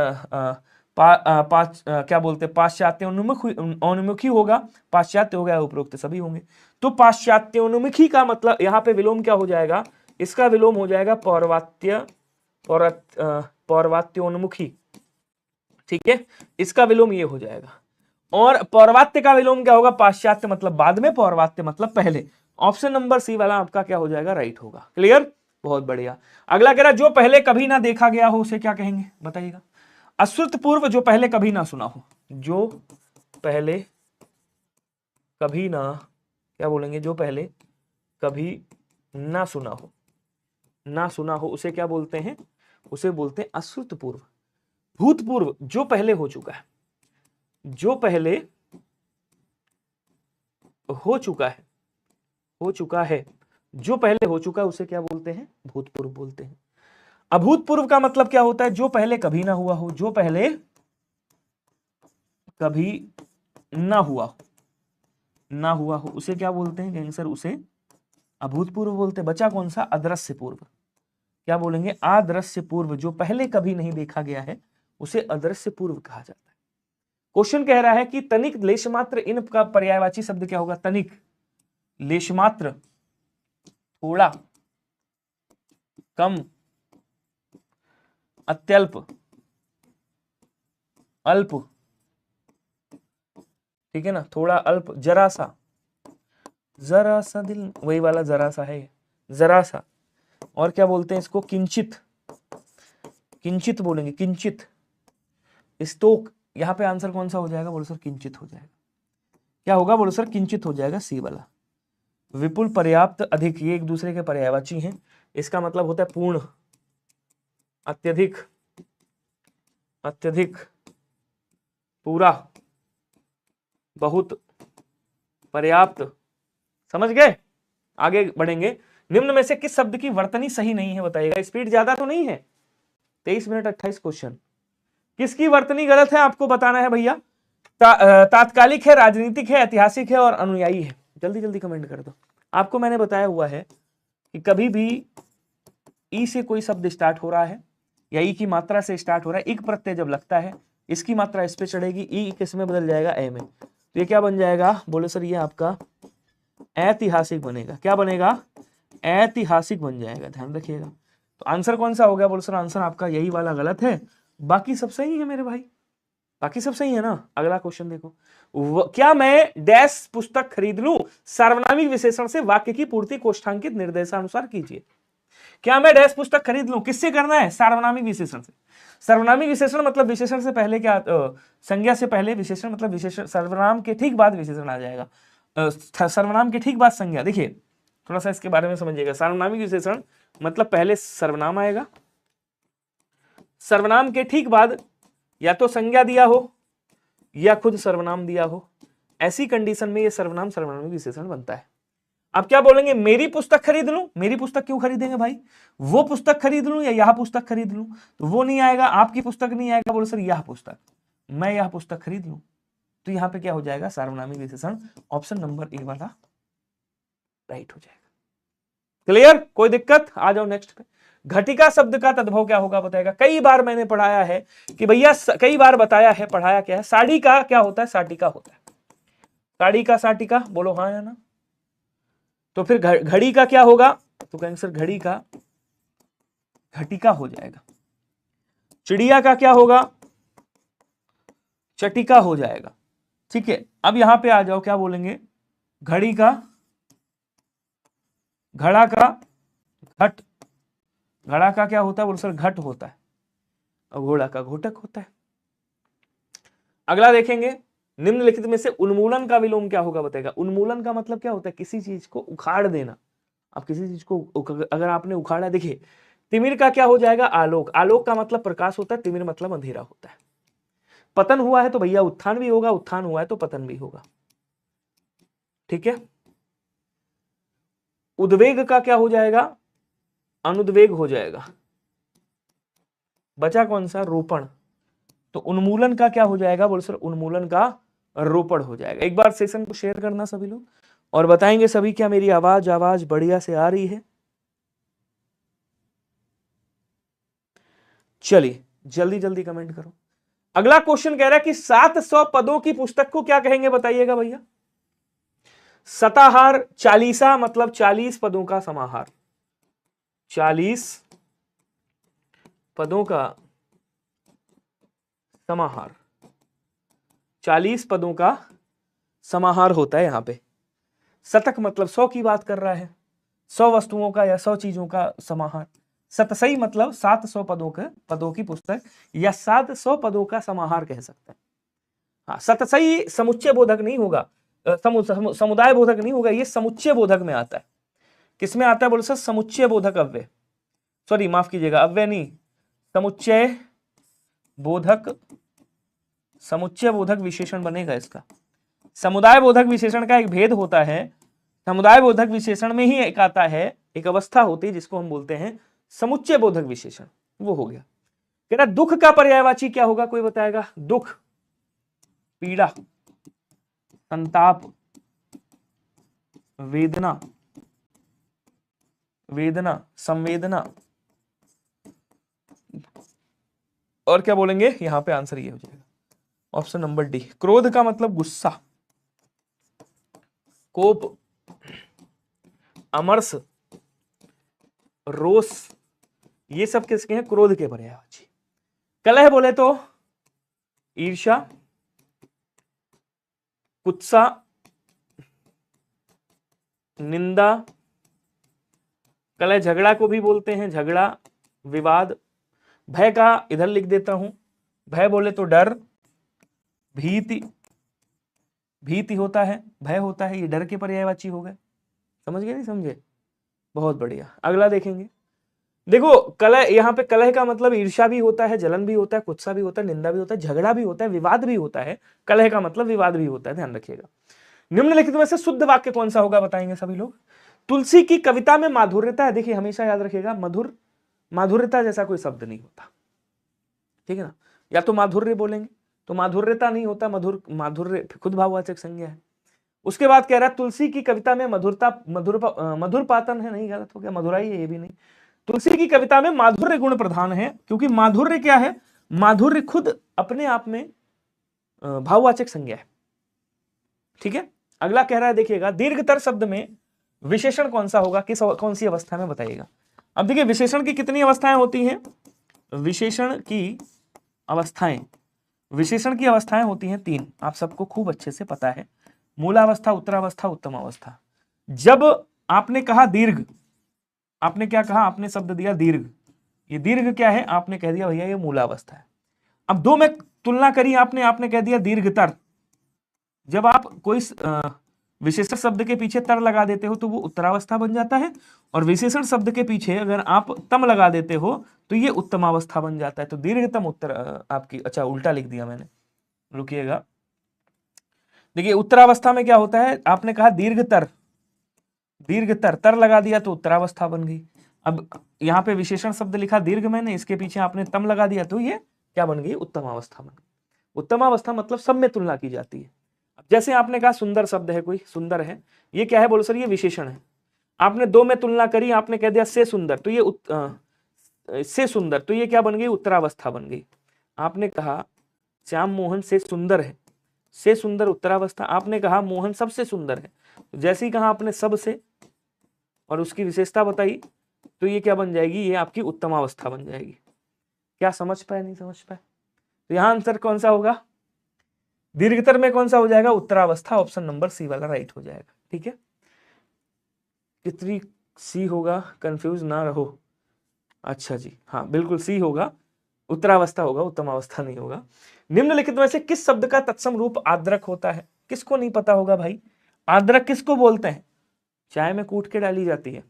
क्या बोलते हैं? पाश्चात्योन्मुखी होगा, पाश्चात्य हो गया, उपरोक्त सभी होंगे। तो पाश्चात्योन्मुखी का मतलब यहाँ पे विलोम क्या हो जाएगा? इसका विलोम हो जाएगा पौर्वात्योन्मुखी। ठीक है, इसका विलोम ये हो जाएगा। और पौर्वात्य का विलोम क्या होगा? पाश्चात्य मतलब बाद में, पौर्वात्य मतलब पहले। ऑप्शन नंबर सी वाला आपका क्या हो जाएगा? राइट होगा। क्लियर? बहुत बढ़िया। अगला कह रहा जो पहले कभी ना देखा गया हो उसे क्या कहेंगे? बताइएगा। अश्रुत पूर्व, जो पहले कभी ना सुना हो, जो पहले कभी ना, क्या बोलेंगे? जो पहले कभी ना सुना हो, ना सुना हो उसे क्या बोलते हैं? उसे बोलते हैं अश्रुत पूर्व। भूतपूर्व, जो पहले हो चुका है, जो पहले हो चुका है, हो चुका है, जो पहले हो चुका है उसे क्या बोलते हैं? भूतपूर्व बोलते हैं। अभूतपूर्व का मतलब क्या होता है? जो पहले कभी ना हुआ हो, जो पहले कभी ना हुआ हो, ना हुआ हो उसे क्या बोलते हैं कैंसर? उसे अभूतपूर्व बोलते हैं। बचा कौन सा? अदृश्य पूर्व। क्या बोलेंगे? अदृश्य पूर्व, जो पहले कभी नहीं देखा गया है उसे अदृश्य पूर्व कहा जाता है। क्वेश्चन कह रहा है कि तनिक, लेशमात्र, इन का पर्यायवाची शब्द क्या होगा? तनिक, लेशमात्र, थोड़ा, कम, अत्यल्प, अल्प। ठीक है ना? थोड़ा, अल्प, जरा सा, जरा सा दिल, वही वाला जरा सा है, जरा सा। और क्या बोलते हैं इसको? किंचित, किंचित बोलेंगे, किंचित। स्तोक, यहां पे आंसर कौन सा हो जाएगा? बोलो सर किंचित हो जाएगा। क्या होगा? बोलो सर किंचित हो जाएगा, सी वाला। विपुल, पर्याप्त, अधिक, ये एक दूसरे के पर्यायवाची हैं। इसका मतलब होता है पूर्ण, अत्यधिक, अत्यधिक, पूरा, बहुत, पर्याप्त। समझ गए? आगे बढ़ेंगे। निम्न में से किस शब्द की वर्तनी सही नहीं है? बताइएगा। स्पीड ज्यादा तो नहीं है? 23 मिनट 28 क्वेश्चन। किसकी वर्तनी गलत है आपको बताना है भैया। तात्कालिक है, राजनीतिक है, ऐतिहासिक है और अनुयायी है। जल्दी जल्दी कमेंट कर दो। आपको मैंने बताया हुआ है कि कभी भी ई से कोई शब्द स्टार्ट हो रहा है या ई की मात्रा से स्टार्ट हो रहा है, इक प्रत्यय जब लगता है इसकी मात्रा इस पे चढ़ेगी, ई किस में बदल जाएगा? ए में। तो ये क्या बन जाएगा? बोले सर ये आपका ऐतिहासिक बनेगा। क्या बनेगा? ऐतिहासिक बन जाएगा। ध्यान रखिएगा। तो आंसर कौन सा हो गया? बोलो सर आंसर आपका यही वाला गलत है, बाकी सब सही है मेरे भाई, बाकी सब सही है ना। अगला क्वेश्चन देखो। क्या मैं डैश पुस्तक खरीद लूं? सार्वनामिक विशेषण से वाक्य की पूर्ति कोष्ठांकित निर्देशानुसार कीजिए। क्या मैं डैश पुस्तक खरीद लूं? किससे करना है? सार्वनामिक विशेषण से। सर्वनामिक विशेषण मतलब विशेषण से पहले क्या, संज्ञा से पहले विशेषण, मतलब विशेषण, सर्वनाम के ठीक बाद विशेषण आ जाएगा। सर्वनाम के ठीक बाद संज्ञा। देखिए थोड़ा सा इसके बारे में समझिएगा। सार्वनामिक विशेषण मतलब पहले सर्वनाम आएगा, सर्वनाम के ठीक बाद या तो संज्ञा दिया हो या खुद सर्वनाम दिया हो, ऐसी कंडीशन में ये सर्वनाम सर्वनामिक विशेषण बनता है। अब क्या बोलेंगे? मेरी पुस्तक खरीद लूं? मेरी पुस्तक क्यों खरीदेंगे भाई? वो पुस्तक खरीद लूं या यह पुस्तक खरीद लूं? तो वो नहीं आएगा, आपकी पुस्तक नहीं आएगा। बोलो सर यह पुस्तक, मैं यह पुस्तक खरीद लूं। तो यहां पे क्या हो जाएगा? सार्वनामिक विशेषण। ऑप्शन नंबर ए वाला राइट हो जाएगा। क्लियर? कोई दिक्कत? आ जाओ नेक्स्ट पे। घटिका शब्द का तद्भव क्या होगा? बताएगा। कई बार मैंने पढ़ाया है कि भैया, कई बार बताया है, पढ़ाया क्या है? साड़ी का क्या होता है? साटिका होता है। साड़ी का साटिका, बोलो हाँ या ना। तो फिर घड़ी का क्या होगा? तो कहेंगे सर घड़ी का घटिका हो जाएगा। चिड़िया का क्या होगा? चटिका हो जाएगा। ठीक है, अब यहां पे आ जाओ, क्या बोलेंगे, घड़ी का घड़ा का घट, घड़ा का क्या होता है बोलो सर, घट होता है, और घोड़ा का घोटक होता है। अगला देखेंगे, निम्नलिखित में से उन्मूलन का विलोम क्या होगा बताएगा। उन्मूलन का मतलब क्या होता है, किसी चीज को उखाड़ देना। अब किसी चीज को अगर आपने उखाड़ा, देखिए तिमिर का क्या हो जाएगा, आलोक। आलोक का मतलब प्रकाश होता है, तिमिर मतलब अंधेरा होता है। पतन हुआ है तो भैया उत्थान भी होगा, उत्थान हुआ है तो पतन भी होगा। ठीक है, उद्वेग का क्या हो जाएगा, अनुद्वेग हो जाएगा। बचा कौन सा, रोपण। तो उन्मूलन का क्या हो जाएगा बोल सर, उन्मूलन का रोपण हो जाएगा। एक बार सेशन को शेयर करना सभी लोग, और बताएंगे सभी क्या मेरी आवाज बढ़िया से आ रही है। चलिए जल्दी जल्दी कमेंट करो। अगला क्वेश्चन कह रहा है कि 700 पदों की पुस्तक को क्या कहेंगे बताइएगा भैया। सताहार, चालीसा मतलब 40 पदों का समाहार, 40 पदों का समाहार, 40 पदों का समाहार होता है यहां पे। शतक मतलब 100 की बात कर रहा है, 100 वस्तुओं का या 100 चीजों का समाहार। सतसई मतलब 700 पदों की पुस्तक या 700 पदों का समाहार कह सकते हैं। हाँ, सतसई समुच्चय बोधक नहीं होगा, समुदाय बोधक नहीं होगा, ये समुच्चय बोधक में आता है। किसमें आता है बोलो सर, समुच्चय बोधक अव्यय, सॉरी माफ कीजिएगा, अव्यय नहीं, समुच्चय बोधक, समुच्चय बोधक विशेषण बनेगा इसका। समुदाय बोधक विशेषण का एक भेद होता है, समुदाय बोधक विशेषण में ही एक आता है, एक अवस्था होती है जिसको हम बोलते हैं समुच्चय बोधक विशेषण, वो हो गया। कह रहा दुख का पर्यायवाची क्या होगा, कोई बताएगा। दुख, पीड़ा, संताप, वेदना, वेदना, संवेदना, और क्या बोलेंगे, यहां पे आंसर ये हो जाएगा ऑप्शन नंबर डी, क्रोध का मतलब गुस्सा, कोप, अमर्ष, रोष, ये सब किसके हैं, क्रोध के पर्यायवाची। कलह बोले तो ईर्ष्या, कुत्सा, निंदा, कलह झगड़ा को भी बोलते हैं, झगड़ा, विवाद। भय का इधर लिख देता हूं, भय बोले तो डर, भीति, भीति होता है, भय होता है, ये डर के पर्यायवाची हो गए। समझ गए नहीं समझे, बहुत बढ़िया। अगला देखेंगे, देखो कलह, यहाँ पे कलह का मतलब ईर्ष्या भी होता है, जलन भी होता है, गुस्सा भी होता है, निंदा भी होता है, झगड़ा भी होता है, विवाद भी होता है। कलह का मतलब विवाद भी होता है, ध्यान रखिएगा। निम्नलिखित में से शुद्ध वाक्य कौन सा होगा बताएंगे सभी लोग। तुलसी की कविता में माधुर्यता है, देखिए हमेशा याद रखिएगा, मधुर, माधुर्यता जैसा कोई शब्द नहीं होता, ठीक है ना। या तो माधुर्य बोलेंगे तो माधुर्यता नहीं होता, मधुर, माधुर्य खुद भाववाचक संज्ञा है। उसके बाद कह रहा है तुलसी की कविता में मधुरता, मधुर पातन है, नहीं गलत हो गया, मधुराई है ये भी नहीं। तुलसी की कविता में माधुर्य गुण प्रधान है, क्योंकि माधुर्य क्या है, माधुर्य खुद अपने आप में भाववाचक संज्ञा है। ठीक है, अगला कह रहा है देखिएगा, दीर्घतर शब्द में विशेषण कौन सा होगा, कौन सी अवस्था में बताइएगा। अब देखिए विशेषण की कितनी अवस्थाएं होती हैं, विशेषण की अवस्थाएं, विशेषण की अवस्थाएं होती हैं 3, आप सबको खूब अच्छे से पता है, मूलावस्था, उत्तरावस्था, उत्तम अवस्था। जब आपने कहा दीर्घ, आपने क्या कहा, आपने शब्द दिया दीर्घ, ये दीर्घ क्या है, आपने कह दिया भैया ये मूलावस्था है। अब दो में तुलना करी आपने कह दिया दीर्घतर। जब आप कोई विशेषण शब्द के पीछे तर लगा देते हो तो वो उत्तरावस्था बन जाता है, और विशेषण शब्द के पीछे अगर आप तम लगा देते हो तो ये उत्तमावस्था बन जाता है। तो दीर्घतम उत्तर आपकी, अच्छा उल्टा लिख दिया मैंने, रुकिएगा। देखिए उत्तरावस्था में क्या होता है, आपने कहा दीर्घतर, दीर्घतर, तर लगा दिया तो उत्तरावस्था बन गई। अब यहाँ पे विशेषण शब्द लिखा दीर्घ मैंने, इसके पीछे आपने तम लगा दिया तो ये क्या बन गई, उत्तमावस्था बन गई। उत्तमावस्था मतलब सब में तुलना की जाती है। जैसे आपने कहा सुंदर शब्द है, कोई सुंदर है, ये क्या है बोलो सर, ये विशेषण है। आपने दो में तुलना करी, आपने कह दिया से सुंदर, तो ये से सुंदर, तो ये क्या बन गई, उत्तरावस्था बन गई। आपने कहा श्याम मोहन से सुंदर है, से सुंदर उत्तरावस्था। आपने कहा मोहन सबसे सुंदर है, तो जैसे ही कहा आपने सब से और उसकी विशेषता बताई, तो ये क्या बन जाएगी, ये आपकी उत्तमावस्था बन जाएगी। क्या समझ पाए, नहीं समझ पाए। तो यहां आंसर कौन सा होगा, दीर्घतर में कौन सा हो जाएगा, उत्तरावस्था, ऑप्शन नंबर सी वाला राइट हो जाएगा। ठीक है, कितनी सी होगा, कंफ्यूज ना रहो। अच्छा जी, हाँ बिल्कुल सी होगा, उत्तरावस्था होगा, उत्तमावस्था नहीं होगा। निम्नलिखित में से किस शब्द का तत्सम रूप आद्रक होता है? किसको नहीं पता होगा भाई, आद्रक किसको बोलते हैं? चाय में कूट के डाली जाती है,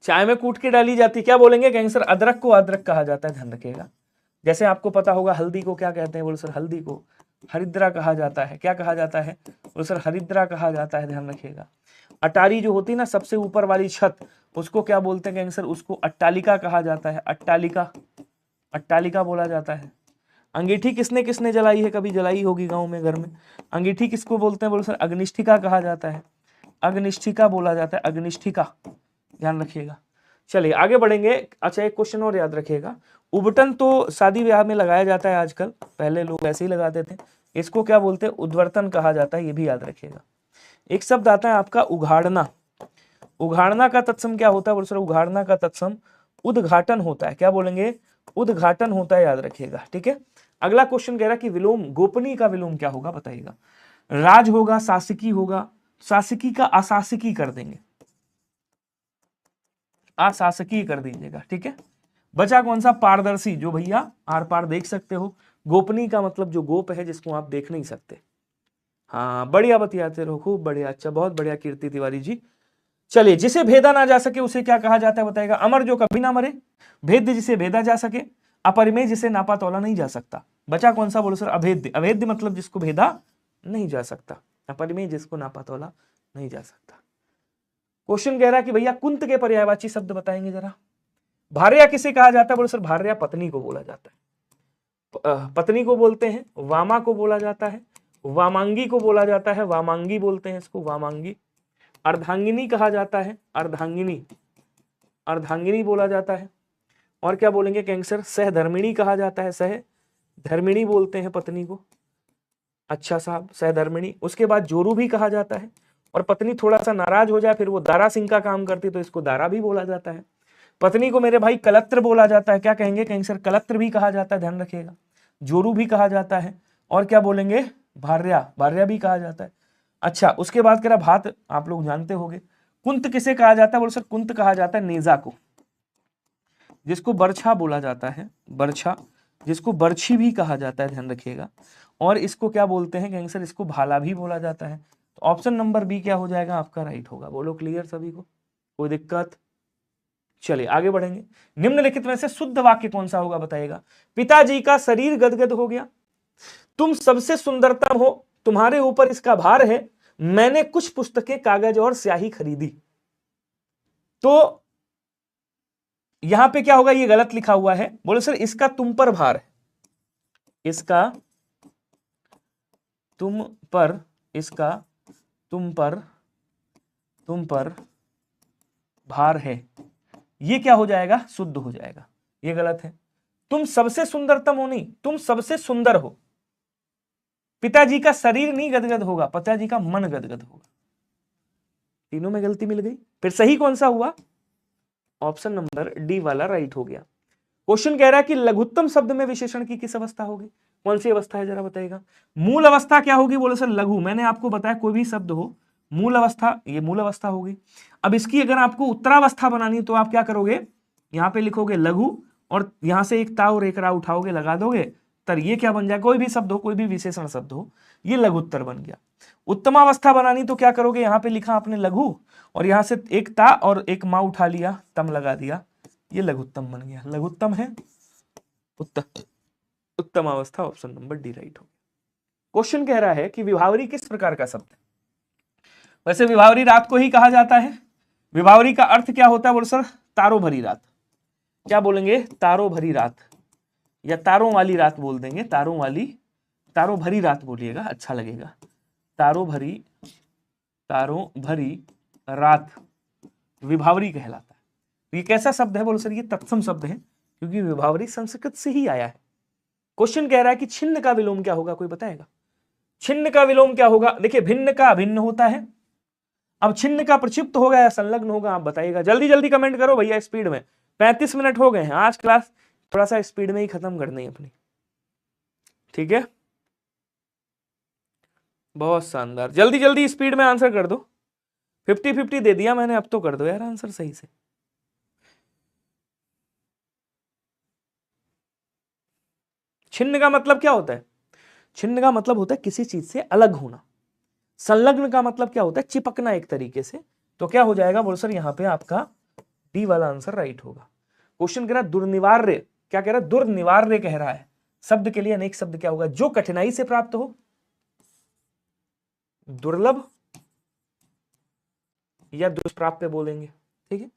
चाय में कूट के डाली जाती है, क्या बोलेंगे गैंगस्टर? अदरक को अदरक कहा जाता है, ध्यान रखिएगा। जैसे आपको पता होगा हल्दी को क्या कहते हैं, बोलो सर हल्दी को हरिद्रा कहा जाता है। क्या कहा जाता है? बोलो सर हरिद्रा कहा जाता है, ध्यान रखिएगा। अटारी जो होती है ना सबसे ऊपर वाली छत, उसको क्या बोलते हैं गैंगस्टर? उसको अट्टालिका कहा जाता है, अट्टालिका, अट्टालिका बोला जाता है। अंगीठी किसने किसने जलाई है? कभी जलाई होगी गांव में, घर में। अंगीठी किसको बोलते हैं? बोलो सर अग्निष्ठिका कहा जाता है, अग्निष्ठिका बोला जाता है, अग्निष्ठिका, ध्यान रखिएगा। चलिए आगे बढ़ेंगे। अच्छा एक क्वेश्चन और याद रखिएगा, उबटन तो शादी ब्याह में लगाया जाता है आजकल, पहले लोग ऐसे ही लगाते थे। इसको क्या बोलते हैं? उद्वर्तन कहा जाता है, ये भी याद रखिएगा। एक शब्द आता है आपका उघाड़ना, उघाड़ना का तत्सम क्या होता है? बोलो सर उघाड़ना का तत्सम उद्घाटन होता है। क्या बोलेंगे? उद्घाटन होता है, याद रखिएगा। ठीक है, अगला क्वेश्चन कह रहा है कि विलोम, गोपनीय का विलोम क्या होगा, बताइएगा। राज होगा, शासकी होगा, शासकी का अशासकी कर देंगे, अशासकीय कर दीजिएगा। ठीक है, बचा कौन सा? पारदर्शी, जो भैया आर पार देख सकते हो। गोपनीय का मतलब जो गोप है, जिसको आप देख नहीं सकते। हाँ बढ़िया बतियाते रहो, खूब बढ़िया, अच्छा बहुत बढ़िया कीर्ति तिवारी जी। चलिए, जिसे भेदा ना जा सके उसे क्या कहा जाता है, बताएगा। अमर जो कभी ना मरे, भेद्य जिसे भेदा जा सके, अपरिमेय जिसे नापा तोला नहीं जा सकता। बचा कौन सा? बोलो सर अभेद्य, अभेद्य मतलब जिसको भेदा नहीं जा सकता, अपरिमेय जिसको नापा तोला नहीं जा सकता। क्वेश्चन कह रहा है कि भैया कुंत के पर्यायवाची शब्द बताएंगे जरा। भार्या किसे कहा जाता है? बोलो सर भार्या पत्नी को बोला जाता है, पत्नी को बोलते हैं। वामा को बोला जाता है, वामांगी को बोला जाता है, वामांगी बोलते हैं इसको, वामांगी। अर्धांगिनी कहा जाता है, अर्धांगिनी, अर्धांगिनी बोला जाता है। और क्या बोलेंगे कैंसर? सहधर्मिणी कहा जाता है, सह धर्मिणी बोलते हैं पत्नी को। अच्छा साहब, सहधर्मिणी। उसके बाद जोरू भी कहा जाता है, और पत्नी थोड़ा सा नाराज हो जाए फिर वो दारा सिंह का काम करती तो इसको दारा भी बोला जाता है। पत्नी को मेरे भाई कलत्र बोला जाता है, क्या कहेंगे कैंसर? कलत्र भी कहा जाता है, ध्यान रखिएगा। जोरू भी कहा जाता है, और क्या बोलेंगे? भार्या, भार्या भी कहा जाता है। अच्छा उसके बाद कह रहा भात, आप लोग जानते होंगे। कुंत किसे कहा जाता है? बोलो सर कुंत कहा जाता है नेजा को, जिसको बरछा बोला जाता है, बरछा, जिसको बरछी भी कहा जाता है, ध्यान रखिएगा। और इसको क्या बोलते हैं कैंसर? इसको भाला भी बोला जाता है। तो ऑप्शन नंबर बी क्या हो जाएगा आपका? राइट होगा। बोलो क्लियर सभी को, कोई दिक्कत? चलिए आगे बढ़ेंगे। निम्नलिखित में से शुद्ध वाक्य कौन सा होगा, बताइएगा। पिताजी का शरीर गदगद हो गया, तुम सबसे सुंदरतम हो, तुम्हारे ऊपर इसका भार है, मैंने कुछ पुस्तकें, कागज और स्याही खरीदी। तो यहां पे क्या होगा? ये गलत लिखा हुआ है। बोलो सर इसका तुम पर भार है, इसका तुम पर, इसका तुम पर भार है, ये क्या हो जाएगा? शुद्ध हो जाएगा। ये गलत है। तुम सबसे सुंदरतम हो नहीं, तुम सबसे सुंदर हो। पिताजी का शरीर नहीं गदगद होगा, पिताजी का मन गदगद होगा। तीनों में गलती मिल गई। फिर सही कौन सा हुआ? ऑप्शन नंबर डी वाला राइट हो गया। क्वेश्चन कह रहा है कि लघुत्तम शब्द में विशेषण की किस अवस्था होगी? कौन सी अवस्था है जरा बताइएगा। मूल अवस्था क्या होगी? बोलो सर लघु। मैंने आपको बताया कोई भी शब्द हो, मूल अवस्था, ये मूल अवस्था होगी। अब इसकी अगर आपको उत्तरावस्था बनानी तो आप क्या करोगे? यहां पे लिखोगे लघु, और यहां से एक ता और एक रा उठाओगे, लगा दोगे, तर ये क्या बन जाए? कोई भी शब्द हो, कोई भी विशेषण शब्द हो, ये लघुत्तर बन गया। उत्तमावस्था बनानी तो क्या करोगे? यहां पे लिखा आपने लघु, और यहां से एक ता और एक मा उठा लिया, तम लगा दिया, ये लघुत्तम बन गया। लघुत्तम है उत्तम अवस्था, ऑप्शन नंबर डी राइट हो। क्वेश्चन कह रहा है कि विभावरी किस प्रकार का शब्द है? वैसे विभावरी रात को ही कहा जाता है। विभावरी का अर्थ क्या होता है? बोलो सर तारों भरी रात। क्या बोलेंगे? तारों भरी रात, या तारों वाली रात बोल देंगे, तारों वाली, तारों भरी रात बोलिएगा, अच्छा लगेगा। तारों भरी रात विभावरी कहलाता है। ये कैसा शब्द है? बोलो सर ये तत्सम शब्द है, क्योंकि विभावरी संस्कृत से ही आया है। क्वेश्चन कह रहा है कि छिन्न का विलोम क्या होगा, कोई बताएगा? छिन्न का विलोम क्या होगा? देखिए भिन्न का अभिन्न होता है। अब छिन्न का प्रक्षिप्त होगा या संलग्न होगा, आप बताइएगा। जल्दी जल्दी कमेंट करो भैया, स्पीड में। 35 मिनट हो गए हैं, आज क्लास थोड़ा सा स्पीड में ही खत्म करनी है अपनी। ठीक है, बहुत शानदार। जल्दी जल्दी स्पीड में आंसर कर दो। 50-50 दे दिया मैंने, अब तो कर दो यार आंसर सही से। छिन्न का मतलब क्या होता है? छिन्न का मतलब होता है किसी चीज से अलग होना। संलग्न का मतलब क्या होता है? चिपकना एक तरीके से। तो क्या हो जाएगा बोल सर, यहां पे आपका डी वाला आंसर राइट होगा। क्वेश्चन कह रहा है दुर्निवार्य, क्या कह रहा है? दुर्निवार्य कह रहा है। शब्द के लिए अनेक शब्द क्या होगा? जो कठिनाई से प्राप्त हो, दुर्लभ या दुष्प्राप्य बोलेंगे, ठीक है।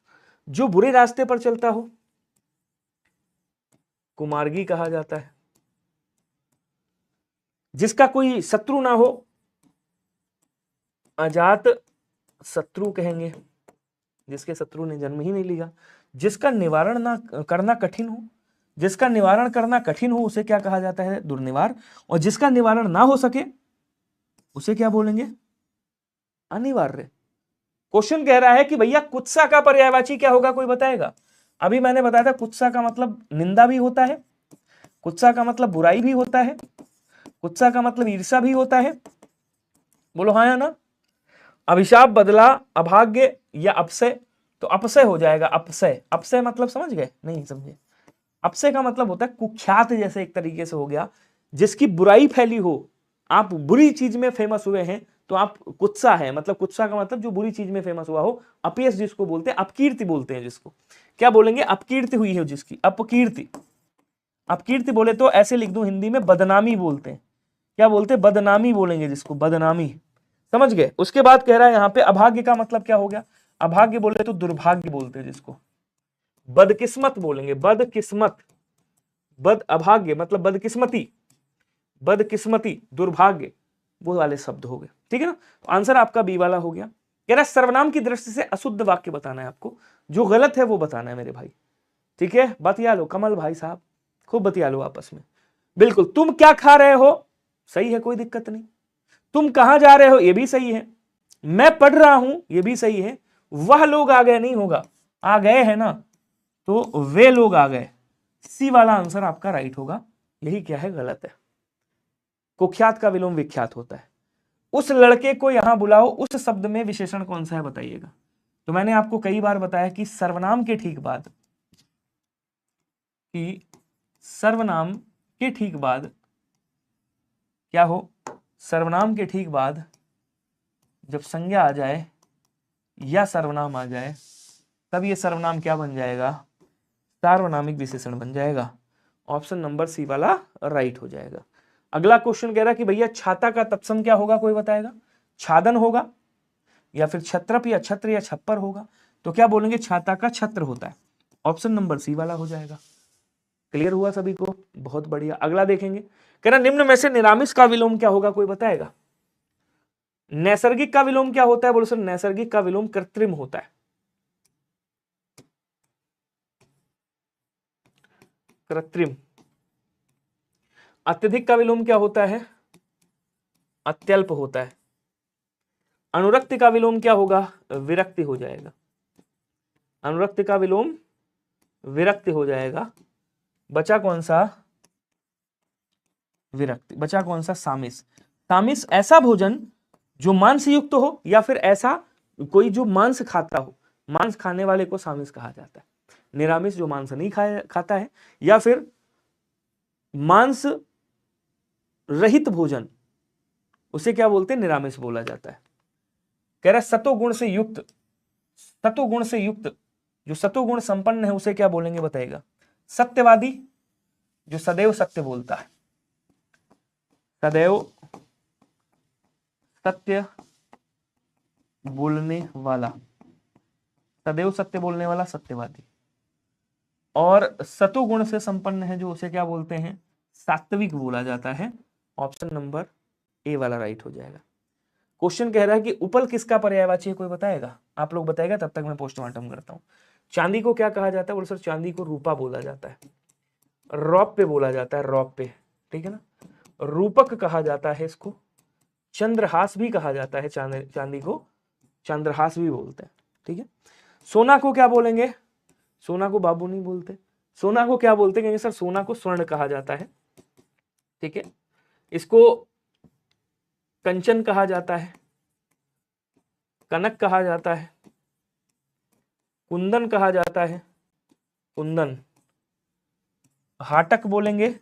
जो बुरे रास्ते पर चलता हो, कुमार्गी कहा जाता है। जिसका कोई शत्रु ना हो, अजात शत्रु कहेंगे, जिसके शत्रु ने जन्म ही नहीं लिया। जिसका निवारण ना करना कठिन हो, जिसका निवारण करना कठिन हो उसे क्या कहा जाता है? दुर्निवार। और जिसका निवारण ना हो सके उसे क्या बोलेंगे? अनिवार्य। क्वेश्चन कह रहा है कि भैया कुत्सा का पर्यायवाची क्या होगा, कोई बताएगा? अभी मैंने बताया था कुत्सा का मतलब निंदा भी होता है, कुत्सा का मतलब बुराई भी होता है, कुत्सा का मतलब ईर्ष्या भी होता है। बोलो हाँ या ना? अभिशाप, बदला, अभाग्य या अपसय? तो अपसय हो जाएगा। अपसय, अपसय मतलब समझ गए? नहीं समझे? अपसय का मतलब होता है कुख्यात, जैसे एक तरीके से हो गया, जिसकी बुराई फैली हो। आप बुरी चीज में फेमस हुए हैं तो आप कुत्सा है। मतलब कुत्सा का मतलब जो बुरी चीज में फेमस हुआ हो। अपयश जिसको बोलते हैं, अपकीर्ति बोलते हैं जिसको। क्या बोलेंगे? अपकीर्ति हुई है जिसकी, अपकीर्ति। अपकीर्ति बोले तो ऐसे लिख दूं हिंदी में, बदनामी बोलते हैं। क्या बोलते हैं? बदनामी बोलेंगे जिसको, बदनामी। समझ गए? उसके बाद कह रहा है यहाँ पे अभाग्य का मतलब क्या हो गया? अभाग्य बोले तो दुर्भाग्य बोलते हैं जिसको, बदकिस्मत बोलेंगे, बदकिस्मत। बद अभाग्य मतलब बदकिस्मती, बदकिस्मती, दुर्भाग्य, वो वाले शब्द हो गए, ठीक है ना। तो आंसर आपका बी वाला हो गया। कह रहा है सर्वनाम की दृष्टि से अशुद्ध वाक्य बताना है आपको, जो गलत है वो बताना है मेरे भाई, ठीक है। बतिया लो कमल भाई साहब, खूब बतिया लो आपस में। बिल्कुल। तुम क्या खा रहे हो, सही है, कोई दिक्कत नहीं। तुम कहां जा रहे हो, ये भी सही है। मैं पढ़ रहा हूं, ये भी सही है। वह लोग आ गए नहीं होगा, आ गए है ना, तो वे लोग आ गए। सी वाला आंसर आपका राइट होगा। यही क्या है? गलत है। कुख्यात का विलोम विख्यात होता है। उस लड़के को यहां बुलाओ, उस शब्द में विशेषण कौन सा है बताइएगा। तो मैंने आपको कई बार बताया कि सर्वनाम के ठीक बाद, कि सर्वनाम के ठीक बाद क्या हो? सर्वनाम के ठीक बाद जब संज्ञा आ जाए या सर्वनाम आ जाए, तब ये सर्वनाम क्या बन जाएगा? सार्वनामिक विशेषण बन जाएगा। ऑप्शन नंबर सी वाला राइट हो जाएगा। अगला क्वेश्चन कह रहा है कि भैया छाता का तत्सम क्या होगा, कोई बताएगा? छादन होगा या फिर छत्रप या छत्र या छप्पर होगा? तो क्या बोलेंगे? छाता का छत्र होता है। ऑप्शन नंबर सी वाला हो जाएगा। क्लियर हुआ सभी को? बहुत बढ़िया। अगला देखेंगे, कह रहा निम्न में से निरामिष का विलोम क्या होगा, कोई बताएगा? नैसर्गिक का विलोम क्या होता है? बोलो सर, नैसर्गिक का विलोम कृत्रिम होता है। कृत्रिम। अत्यधिक का विलोम क्या होता है? अत्यल्प होता है। अनुरक्ति का विलोम क्या होगा? विरक्ति हो जाएगा। अनुरक्ति का विलोम विरक्ति हो जाएगा। बचा कौन सा? विरक्ति। बचा कौन सा? सामिस। सामिस ऐसा भोजन जो मांस युक्त हो, या फिर ऐसा कोई जो मांस खाता हो, मांस खाने वाले को सामिस कहा जाता है। निरामिष जो मांस नहीं खाता है, या फिर मांस रहित भोजन, उसे क्या बोलते हैं? निरामिष बोला जाता है। कह रहा है सतोगुण से युक्त, सतोगुण से युक्त, जो सतोगुण संपन्न है उसे क्या बोलेंगे बताइएगा? सत्यवादी, जो सदैव सत्य बोलता है, सदैव सत्य बोलने वाला, सदैव सत्य बोलने वाला सत्यवादी। और सतोगुण से संपन्न है जो, उसे क्या बोलते हैं? सात्विक बोला जाता है। ऑप्शन नंबर ए वाला राइट हो जाएगा। क्वेश्चन कह रहा है कि उपल किसका पर्यायवाची है, कोई बताएगा? आप लोग बताएगा, तब तक मैं पोस्टमार्टम करता हूं। चांदी को क्या कहा जाता है? बोलो सर, चांदी को रूपा बोला जाता है, रौप्य बोला जाता है, रौप्य, ठीक है ना। रूपक कहा जाता है इसको, चंद्रहास भी कहा जाता है, चांदी को चंद्रहास भी बोलते हैं, ठीक है। सोना को क्या बोलेंगे? सोना को बाबू नहीं बोलते। सोना को क्या बोलते हैं? सर सोना को स्वर्ण कहा जाता है, ठीक है। इसको कंचन कहा जाता है, कनक कहा जाता है, कुंदन कहा जाता है, कुंदन, हाटक बोलेंगे,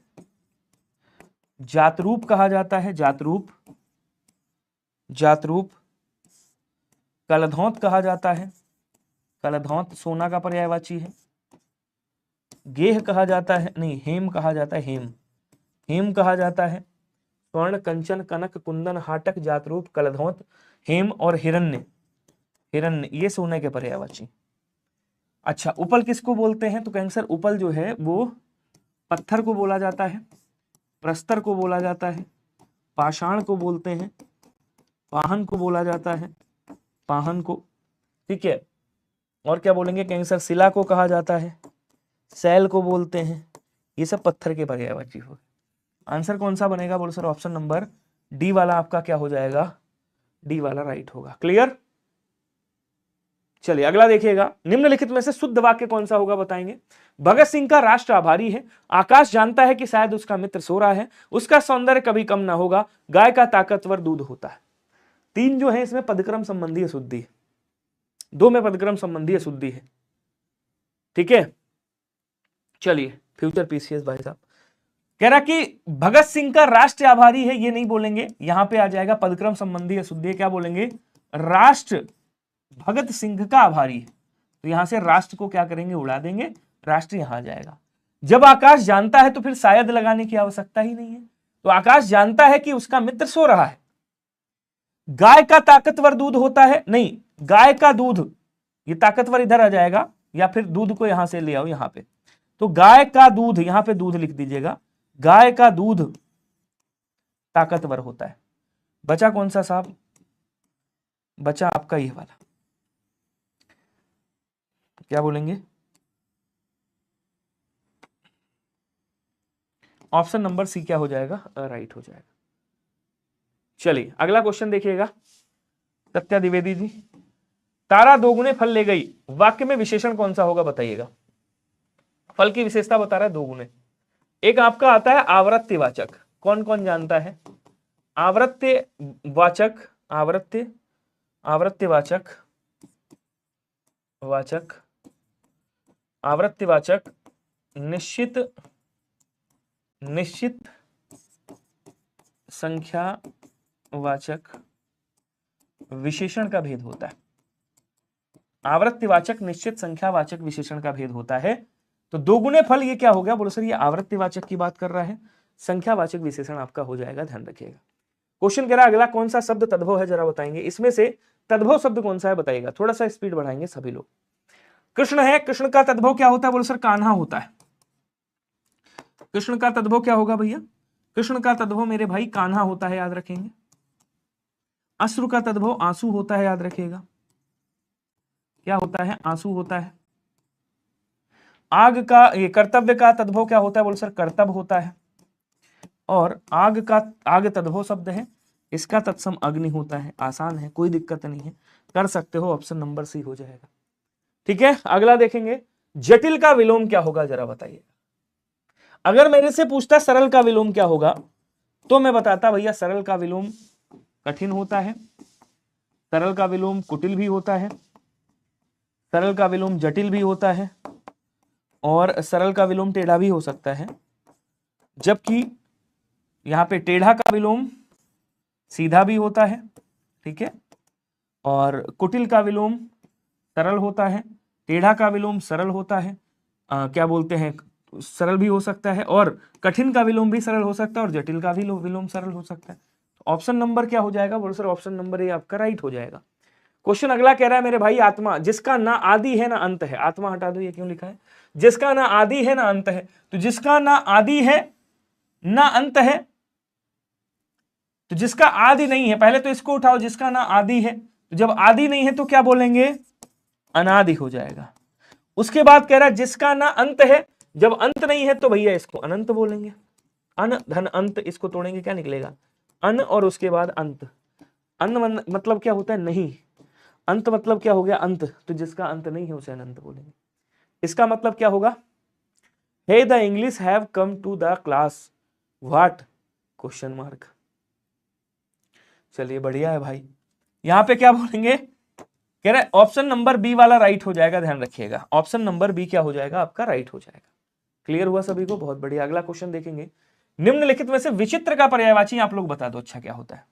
जातरूप कहा जाता है, जातरूप, जातरूप, कलधौंत कहा जाता है, कलधौंत सोना का पर्यायवाची है, गेह कहा जाता है, नहीं हेम कहा जाता है, हेम, हेम कहा जाता है, स्वर्ण, कंचन, कनक, कुंदन, हाटक, जातरूप, कलधौंत, हेम और हिरण्य, हिरण्य ये सोने के पर्यायवाची। अच्छा, उपल किसको बोलते हैं? तो कहेंगे सर उपल जो है वो पत्थर को बोला जाता है, प्रस्तर को बोला जाता है, पाषाण को बोलते हैं, पाहन को बोला जाता है, पाहन को, ठीक है। और क्या बोलेंगे? कहेंगे सर शिला को कहा जाता है, सैल को बोलते हैं, ये सब पत्थर के पर्यायवाची हो। आंसर कौन सा बनेगा? बोलो सर ऑप्शन नंबर डी वाला आपका क्या हो जाएगा? डी वाला राइट होगा। क्लियर? चलिए अगला देखिएगा, निम्नलिखित में से शुद्ध वाक्य कौन सा होगा बताएंगे। भगत सिंह का राष्ट्र आभारी है, आकाश जानता है कि शायद उसका मित्र सो रहा है, उसका सौंदर्य कभी कम ना होगा, गाय का ताकतवर दूध होता है। तीन जो है इसमें पदक्रम संबंधी अशुद्धि है, दो में पदक्रम संबंधी अशुद्धि है, ठीक है। चलिए फ्यूचर पीसीएस भाई साहब कह रहा कि भगत सिंह का राष्ट्र आभारी है, ये नहीं बोलेंगे, यहां पे आ जाएगा पदक्रम संबंधी अशुद्धि। क्या बोलेंगे? राष्ट्र भगत सिंह का आभारी है, तो यहां से राष्ट्र को क्या करेंगे? उड़ा देंगे, राष्ट्र यहां आ जाएगा। जब आकाश जानता है तो फिर शायद लगाने की आवश्यकता ही नहीं है, तो आकाश जानता है कि उसका मित्र सो रहा है। गाय का ताकतवर दूध होता है, नहीं, गाय का दूध, ये ताकतवर इधर आ जाएगा, या फिर दूध को यहां से ले आओ यहां पे, तो गाय का दूध, यहां पे दूध लिख दीजिएगा, गाय का दूध ताकतवर होता है। बचा कौन सा साहब? बचा आपका ये वाला, क्या बोलेंगे? ऑप्शन नंबर सी क्या हो जाएगा? राइट हो जाएगा। चलिए अगला क्वेश्चन देखिएगा, सत्या द्विवेदी जी, तारा दोगुने फल ले गई, वाक्य में विशेषण कौन सा होगा बताइएगा। फल की विशेषता बता रहा है दोगुने। एक आपका आता है आवृत्तिवाचक, कौन कौन जानता है? आवृत्तिवाचक, आवृत्तिवाचक, आवृत्तिवाचक निश्चित संख्यावाचक विशेषण का भेद होता है। आवृत्तिवाचक निश्चित संख्यावाचक विशेषण का भेद होता है। तो दोगुने फल ये क्या हो गया? बोलो सर ये आवृत्तिवाचक की बात कर रहा है, संख्यावाचक विशेषण आपका हो जाएगा, ध्यान रखिएगा। क्वेश्चन कह रहा है अगला कौन सा शब्द तद्भव है, जरा बताएंगे। इसमें से तद्भव शब्द कौन सा है बताइएगा, थोड़ा सा स्पीड बढ़ाएंगे सभी लोग। कृष्ण है, कृष्ण का तद्भव क्या होता है? बोलो सर कान्हा होता है। कृष्ण का तद्भव क्या होगा भैया? कृष्ण का तद्भव मेरे भाई कान्हा होता है, याद रखेंगे। अश्रु का तद्भव आंसू होता है, याद रखिएगा। क्या होता है? आंसू होता है। आग का, ये कर्तव्य का तद्भव क्या होता है? बोलो सर कर्तव्य होता है। और आग का, आग तद्भव शब्द है, इसका तत्सम अग्नि होता है। आसान है, कोई दिक्कत नहीं है, कर सकते हो, ऑप्शन नंबर सी हो जाएगा। ठीक है, अगला देखेंगे, जटिल का विलोम क्या होगा, जरा बताइए। अगर मेरे से पूछता सरल का विलोम क्या होगा, तो मैं बताता भैया सरल का विलोम कठिन होता है, सरल का विलोम कुटिल भी होता है, सरल का विलोम जटिल भी होता है, और सरल का विलोम टेढ़ा भी हो सकता है। जबकि यहां पे टेढ़ा का विलोम सीधा भी होता है, ठीक है, और कुटिल का विलोम सरल होता है, टेढ़ा का विलोम सरल होता है, क्या बोलते हैं, सरल भी हो सकता है, और कठिन का विलोम भी सरल हो सकता है, और जटिल का भी विलोम सरल हो सकता है। ऑप्शन नंबर क्या हो जाएगा? बोलो सर ऑप्शन नंबर ए आपका राइट हो जाएगा। क्वेश्चन अगला कह रहा है मेरे भाई, आत्मा जिसका ना आदि है ना अंत है, आत्मा हटा दो, ये क्यों लिखा है? जिसका ना आदि है ना अंत है, तो जिसका ना आदि है ना अंत है, तो जिसका आदि नहीं है, पहले तो इसको उठाओ, जिसका ना आदि है, तो जब आदि नहीं है तो क्या बोलेंगे? अनादि हो जाएगा। उसके बाद कह रहा है जिसका ना अंत है, जब अंत नहीं है तो भैया इसको अनंत बोलेंगे। अन धन अंत, इसको तोड़ेंगे क्या निकलेगा? अन, और उसके बाद अंत। अन मतलब क्या होता है? नहीं। अंत मतलब क्या हो गया? अंत। तो जिसका अंत नहीं है उसे अनंत बोलेंगे। इसका मतलब क्या होगा? Hey the English have come to the class, what? Question mark. चलिए बढ़िया है भाई। यहां पे क्या बोलेंगे, कह रहे ऑप्शन नंबर बी वाला राइट हो जाएगा, ध्यान रखिएगा ऑप्शन नंबर बी क्या हो जाएगा आपका, राइट हो जाएगा। क्लियर हुआ सभी को, बहुत बढ़िया। अगला क्वेश्चन देखेंगे, निम्नलिखित में से विचित्र का पर्यायवाची आप लोग बता दो। अच्छा क्या होता है,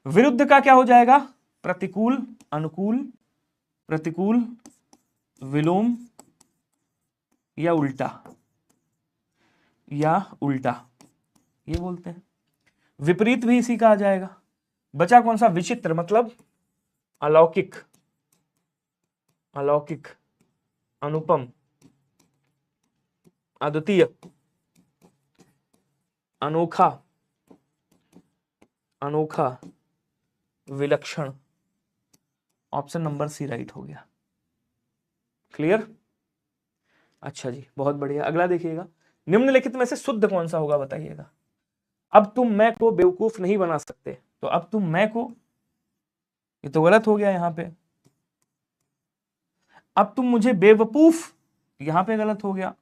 विरुद्ध का क्या हो जाएगा, प्रतिकूल, अनुकूल, प्रतिकूल, विलोम या उल्टा, या उल्टा ये बोलते हैं। विपरीत भी इसी का आ जाएगा। बचा कौन सा, विचित्र मतलब अलौकिक, अलौकिक, अनुपम, अद्वितीय, अनोखा, अनोखा, विलक्षण। ऑप्शन नंबर सी राइट हो गया। क्लियर, अच्छा जी बहुत बढ़िया। अगला देखिएगा, निम्नलिखित में से शुद्ध कौन सा होगा बताइएगा। अब तुम मैं को बेवकूफ नहीं बना सकते, तो अब तुम मैं को, ये तो गलत हो गया यहां पे। अब तुम मुझे बेवकूफ, यहां पे गलत हो गया।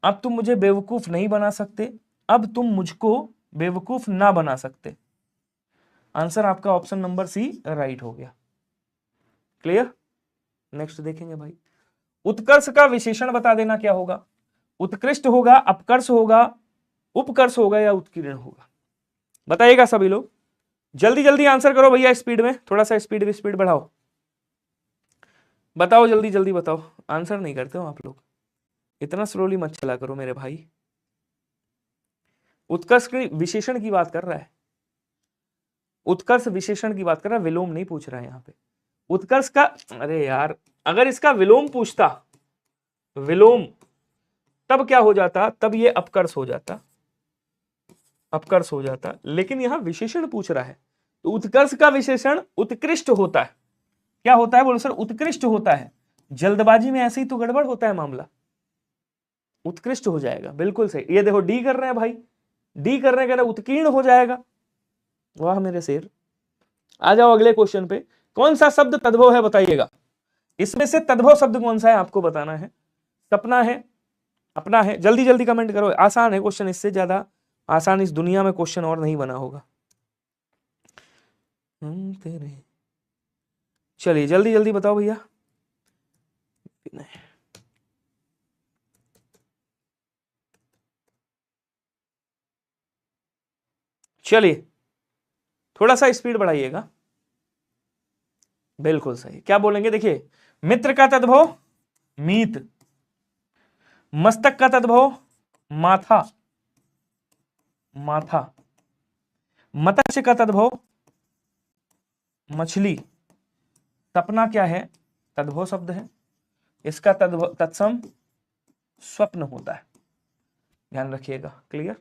अब तुम मुझे बेवकूफ नहीं बना सकते, अब तुम मुझको बेवकूफ ना बना सकते। आंसर आपका ऑप्शन नंबर सी राइट हो गया। क्लियर, नेक्स्ट देखेंगे भाई, उत्कर्ष का विशेषण बता देना क्या होगा। उत्कृष्ट होगा, अपकर्ष होगा, उपकर्ष होगा या उत्कीर्ण होगा, बताइएगा सभी लोग। जल्दी जल्दी आंसर करो भैया, स्पीड में, थोड़ा सा स्पीड बढ़ाओ, बताओ जल्दी जल्दी बताओ। आंसर नहीं करते हो आप लोग, इतना स्लोली मत चला करो मेरे भाई। उत्कर्ष के विशेषण की बात कर रहा है, उत्कर्ष विशेषण की बात कर रहा है, विलोम नहीं पूछ रहा है यहाँ पे। उत्कर्ष का, अरे यार अगर इसका विलोम पूछता, विलोम, तब क्या हो जाता, तब ये अपकर्ष हो जाता, अपकर्ष हो जाता। लेकिन यहां विशेषण पूछ रहा है, तो उत्कर्ष का विशेषण उत्कृष्ट होता है। क्या होता है बोलो सर, उत्कृष्ट होता है। जल्दबाजी में ऐसे ही तो गड़बड़ होता है मामला, उत्कृष्ट हो जाएगा, बिल्कुल सही। ये देखो डी कर रहे हैं भाई, डी कर रहे हैं, कह रहे उत्कीर्ण हो जाएगा। वाह मेरे शेर। आ जाओ अगले क्वेश्चन पे, कौन सा शब्द तद्भव है बताइएगा। इसमें से तद्भव शब्द कौन सा है आपको बताना है। सपना है, अपना है, जल्दी जल्दी कमेंट करो। आसान है क्वेश्चन, इससे ज्यादा आसान इस दुनिया में क्वेश्चन और नहीं बना होगा। तेरे, चलिए जल्दी जल्दी बताओ भैया। चलिए थोड़ा सा स्पीड बढ़ाइएगा। बिल्कुल सही, क्या बोलेंगे देखिए, मित्र का तद्भव मीत, मस्तक का तद्भव माथा, माथा, मत्स्य का तद्भव मछली, सपना क्या है, तद्भव शब्द है, इसका तद्भव तत्सम स्वप्न होता है, ध्यान रखिएगा। क्लियर,